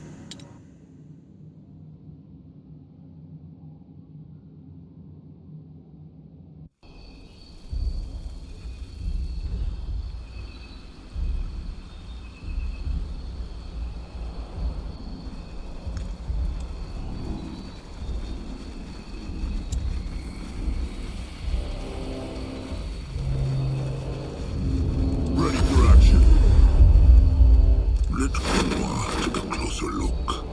Ready for action. Let Grungwa take a closer look.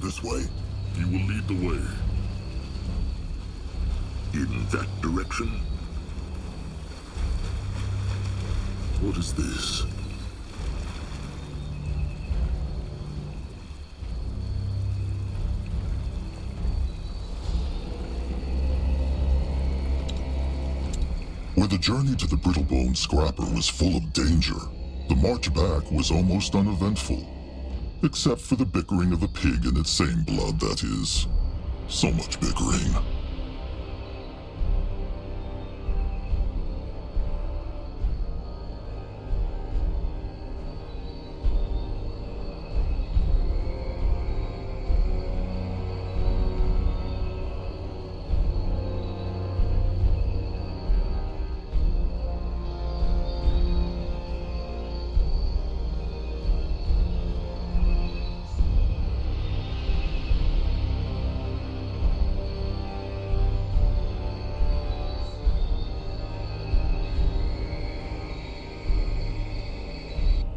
This way? You will lead the way. In that direction? What is this? Where the journey to the Brittlebone Scrapper was full of danger, the march back was almost uneventful. Except for the bickering of the pig and its same blood, that is. So much bickering.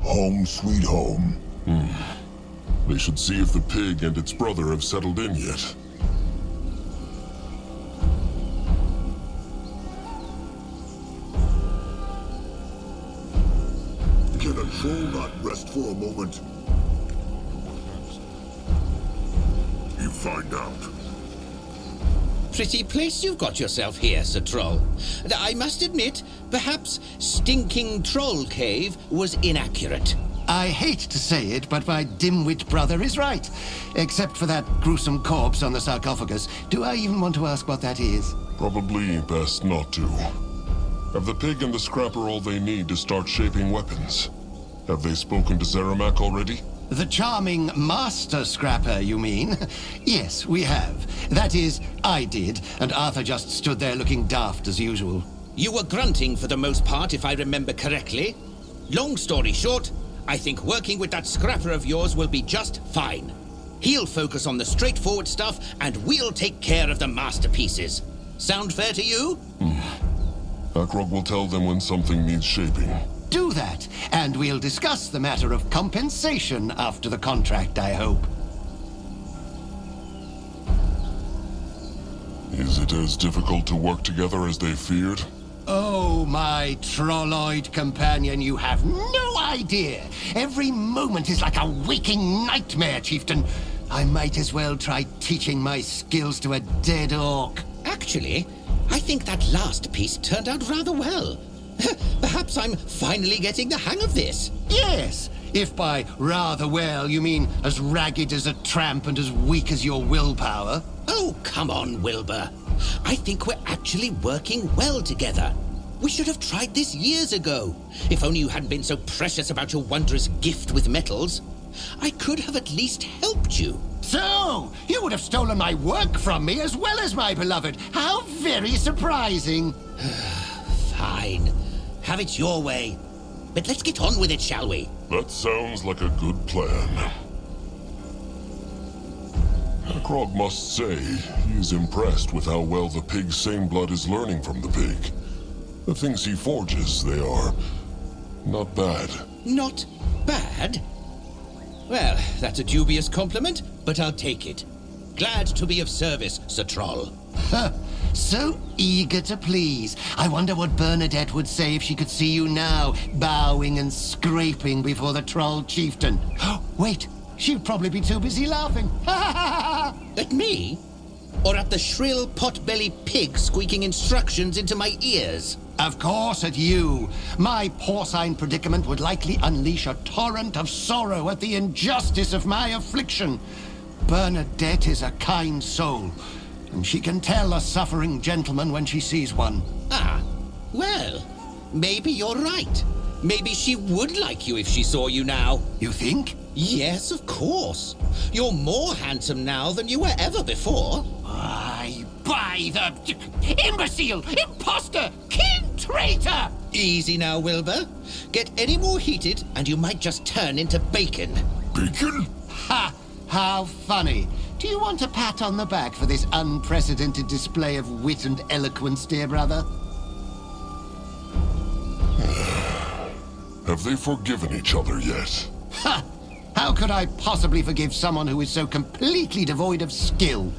Home sweet home. They should see if the pig and its brother have settled in yet. Can a troll not rest for a moment? You find out. Pretty place you've got yourself here, Sir Troll. I must admit, perhaps Stinking Troll Cave was inaccurate. I hate to say it, but my dimwit brother is right. Except for that gruesome corpse on the sarcophagus. Do I even want to ask what that is? Probably best not to. Have the pig and the scrapper all they need to start shaping weapons? Have they spoken to Zeramak already? The charming Master Scrapper, you mean? Yes, we have. That is, I did, and Arthur just stood there looking daft as usual. You were grunting for the most part, if I remember correctly. Long story short, I think working with that scrapper of yours will be just fine. He'll focus on the straightforward stuff, and we'll take care of the masterpieces. Sound fair to you? Akrog will tell them when something needs shaping. Do that, and we'll discuss the matter of compensation after the contract, I hope. Is it as difficult to work together as they feared? Oh, my trolloid companion, you have no idea. Every moment is like a waking nightmare, chieftain. I might as well try teaching my skills to a dead orc. Actually, I think that last piece turned out rather well. Perhaps I'm finally getting the hang of this. Yes, if by rather well you mean as ragged as a tramp and as weak as your willpower. Oh, come on, Wilbur. I think we're actually working well together. We should have tried this years ago. If only you hadn't been so precious about your wondrous gift with metals. I could have at least helped you. So, you would have stolen my work from me as well as my beloved. How very surprising. Fine. Have it your way. But let's get on with it, shall we? That sounds like a good plan. Krog must say he is impressed with how well the pig's same blood is learning from the pig. The things he forges, they are not bad. Not bad? Well, that's a dubious compliment, but I'll take it. Glad to be of service, Sir Troll. So eager to please. I wonder what Bernadette would say if she could see you now, bowing and scraping before the troll chieftain. Wait, she'd probably be too busy laughing. At me? Or at the shrill pot-bellied pig squeaking instructions into my ears? Of course at you. My porcine predicament would likely unleash a torrent of sorrow at the injustice of my affliction. Bernadette is a kind soul, and she can tell a suffering gentleman when she sees one. Ah, well, maybe you're right. Maybe she would like you if she saw you now. You think? Yes, of course. You're more handsome now than you were ever before. Why, by the... imbecile! Imposter! Kin traitor! Easy now, Wilbur. Get any more heated, and you might just turn into bacon. Bacon? Ha! How funny. Do you want a pat on the back for this unprecedented display of wit and eloquence, dear brother? Have they forgiven each other yet? Ha! How could I possibly forgive someone who is so completely devoid of skill?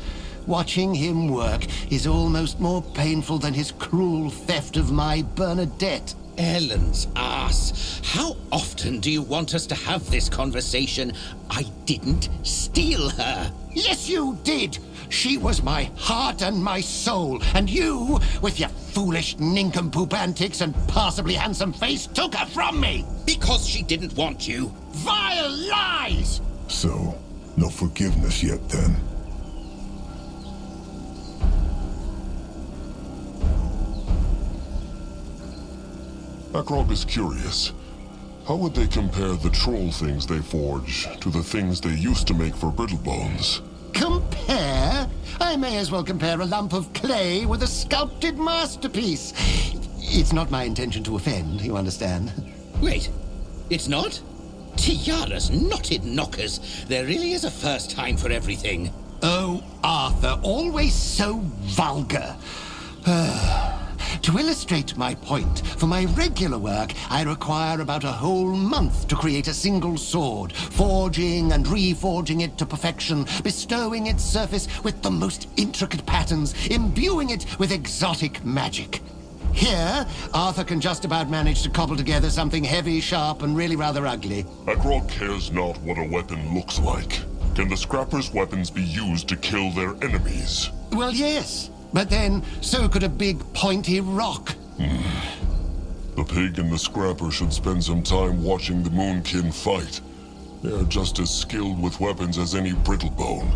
Watching him work is almost more painful than his cruel theft of my Bernadette. Ellen's ass. How often do you want us to have this conversation? I didn't steal her. Yes, you did. She was my heart and my soul, and you, with your foolish nincompoop antics and passably handsome face, took her from me. Because she didn't want you. Vile lies! So, no forgiveness yet then? Akrog is curious. How would they compare the troll things they forge to the things they used to make for Brittlebones? Compare? I may as well compare a lump of clay with a sculpted masterpiece. It's not my intention to offend, you understand. Wait, it's not? Tiara's knotted knockers. There really is a first time for everything. Oh, Arthur, always so vulgar. To illustrate my point, for my regular work, I require about a whole month to create a single sword, forging and reforging it to perfection, bestowing its surface with the most intricate patterns, imbuing it with exotic magic. Here, Arthur can just about manage to cobble together something heavy, sharp, and really rather ugly. Akrog cares not what a weapon looks like. Can the scrappers' weapons be used to kill their enemies? Well, yes. But then, so could a big, pointy rock. The pig and the scrapper should spend some time watching the Moonkin fight. They are just as skilled with weapons as any Brittlebone.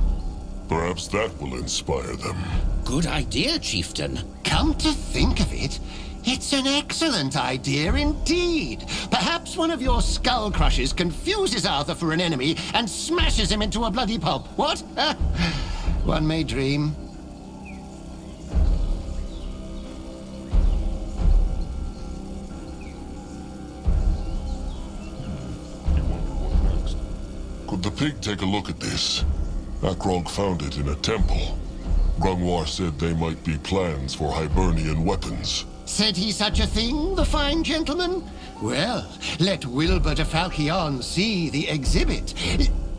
Perhaps that will inspire them. Good idea, Chieftain. Come to think of it, it's an excellent idea indeed. Perhaps one of your skull crushers confuses Arthur for an enemy and smashes him into a bloody pulp. What? One may dream. Could the pig take a look at this? Akrog found it in a temple. Grungwar said they might be plans for Hibernian weapons. Said he such a thing, the fine gentleman? Well, let Wilbur de Falchion see the exhibit.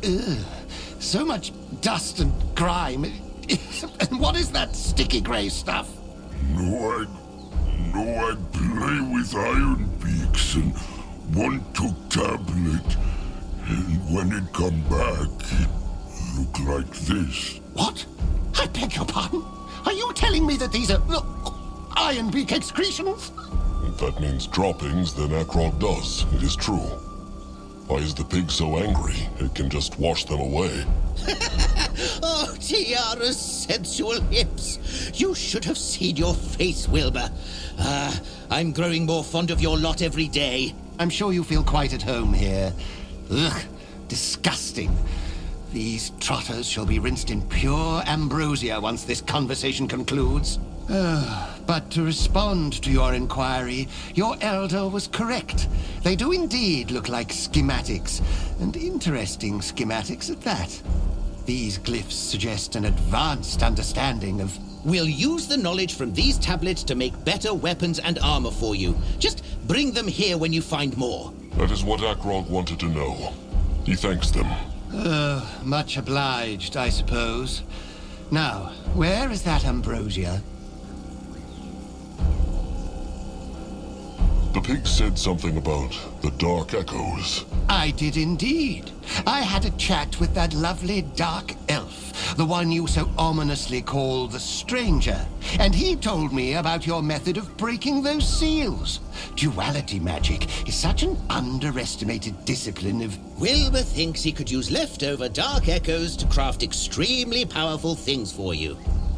Ugh, so much dust and grime. And what is that sticky grey stuff? No, I play with iron beaks, and one took tablet, and when it come back, it looked like this. What? I beg your pardon? Are you telling me that these are iron beak excretions? If that means droppings, then Akrog does. It is true. Why is the pig so angry? It can just wash them away. Oh, Tiara's sensual hips. You should have seen your face, Wilbur. I'm growing more fond of your lot every day. I'm sure you feel quite at home here. Ugh, disgusting. These trotters shall be rinsed in pure ambrosia once this conversation concludes. But to respond to your inquiry, your elder was correct. They do indeed look like schematics, and interesting schematics at that. These glyphs suggest an advanced understanding of... We'll use the knowledge from these tablets to make better weapons and armor for you. Just bring them here when you find more. That is what Akrog wanted to know. He thanks them. Much obliged, I suppose. Now, where is that ambrosia? The pig said something about the dark echoes. I did indeed. I had a chat with that lovely dark elf, the one you so ominously call the Stranger, and he told me about your method of breaking those seals. Duality magic is such an underestimated discipline of... Wilbur thinks he could use leftover dark echoes to craft extremely powerful things for you.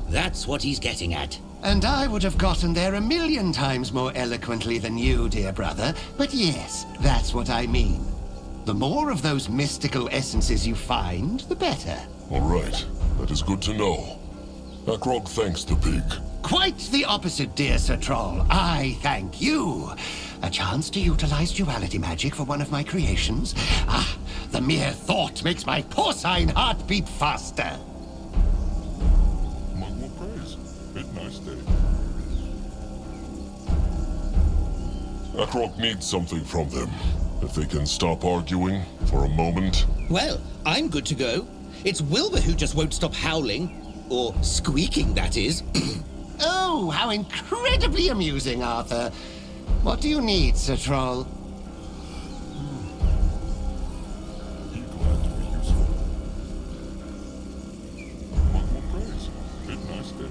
That's what he's getting at. And I would have gotten there 1,000,000 times more eloquently than you, dear brother. But yes, that's what I mean. The more of those mystical essences you find, the better. All right. That is good to know. Akrog thanks the pig. Quite the opposite, dear Sir Troll. I thank you. A chance to utilize duality magic for one of my creations. Ah, the mere thought makes my porcine heart beat faster. Akrog needs something from them. If they can stop arguing for a moment. Well, I'm good to go. It's Wilbur who just won't stop howling. Or squeaking, that is. Oh, how incredibly amusing, Arthur. What do you need, Sir Troll? Be glad to be useful. Muggle praise. Good nice day.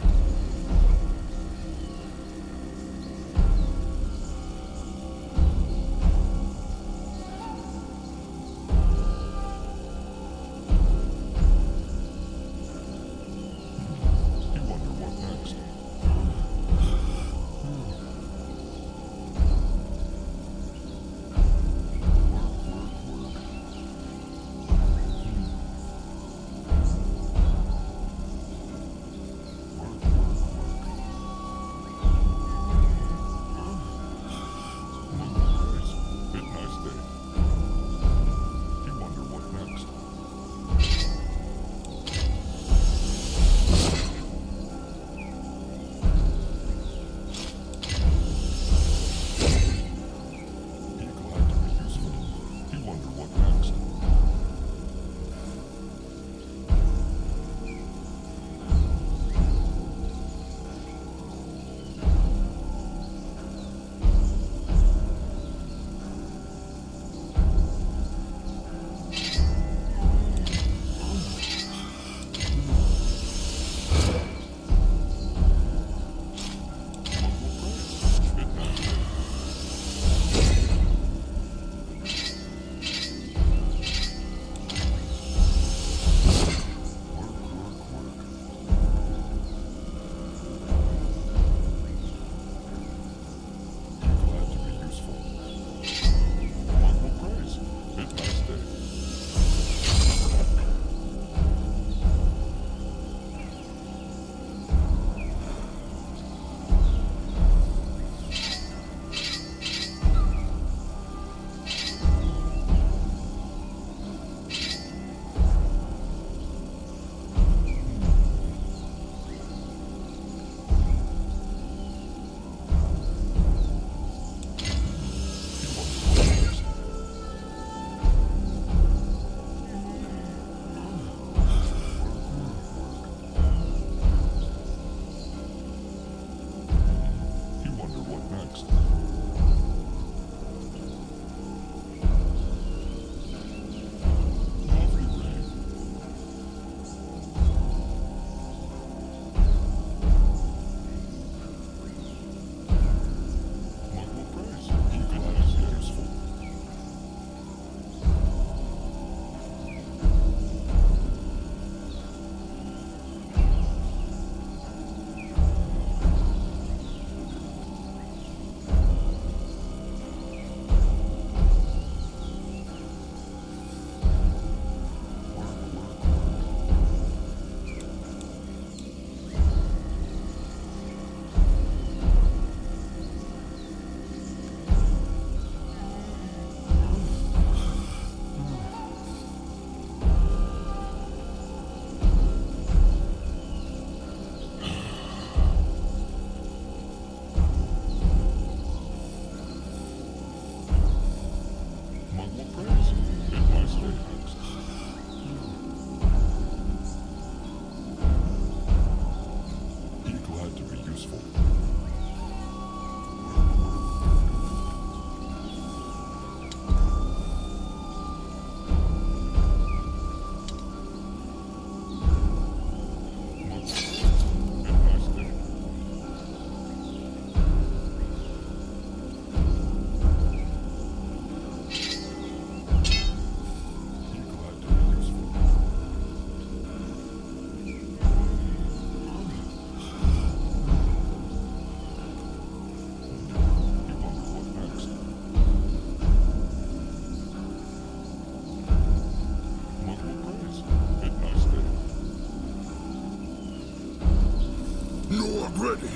Not ready.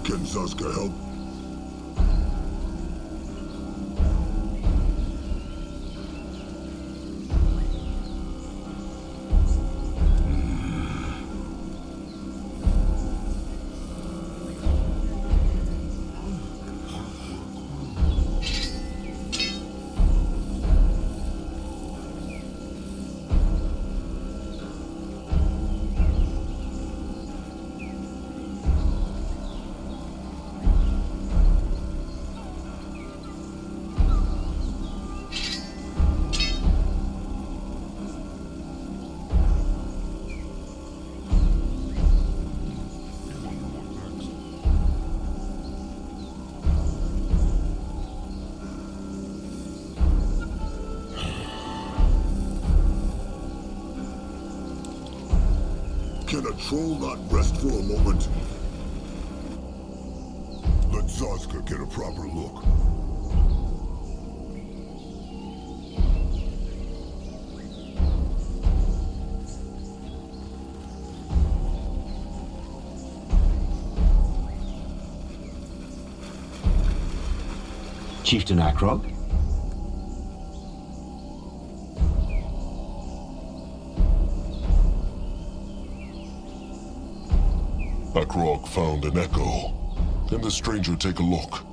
Can Zaska help? Can a troll not rest for a moment? Let Zaska get a proper look. Chieftain Akrog? Akrog found an echo. Can the stranger take a look?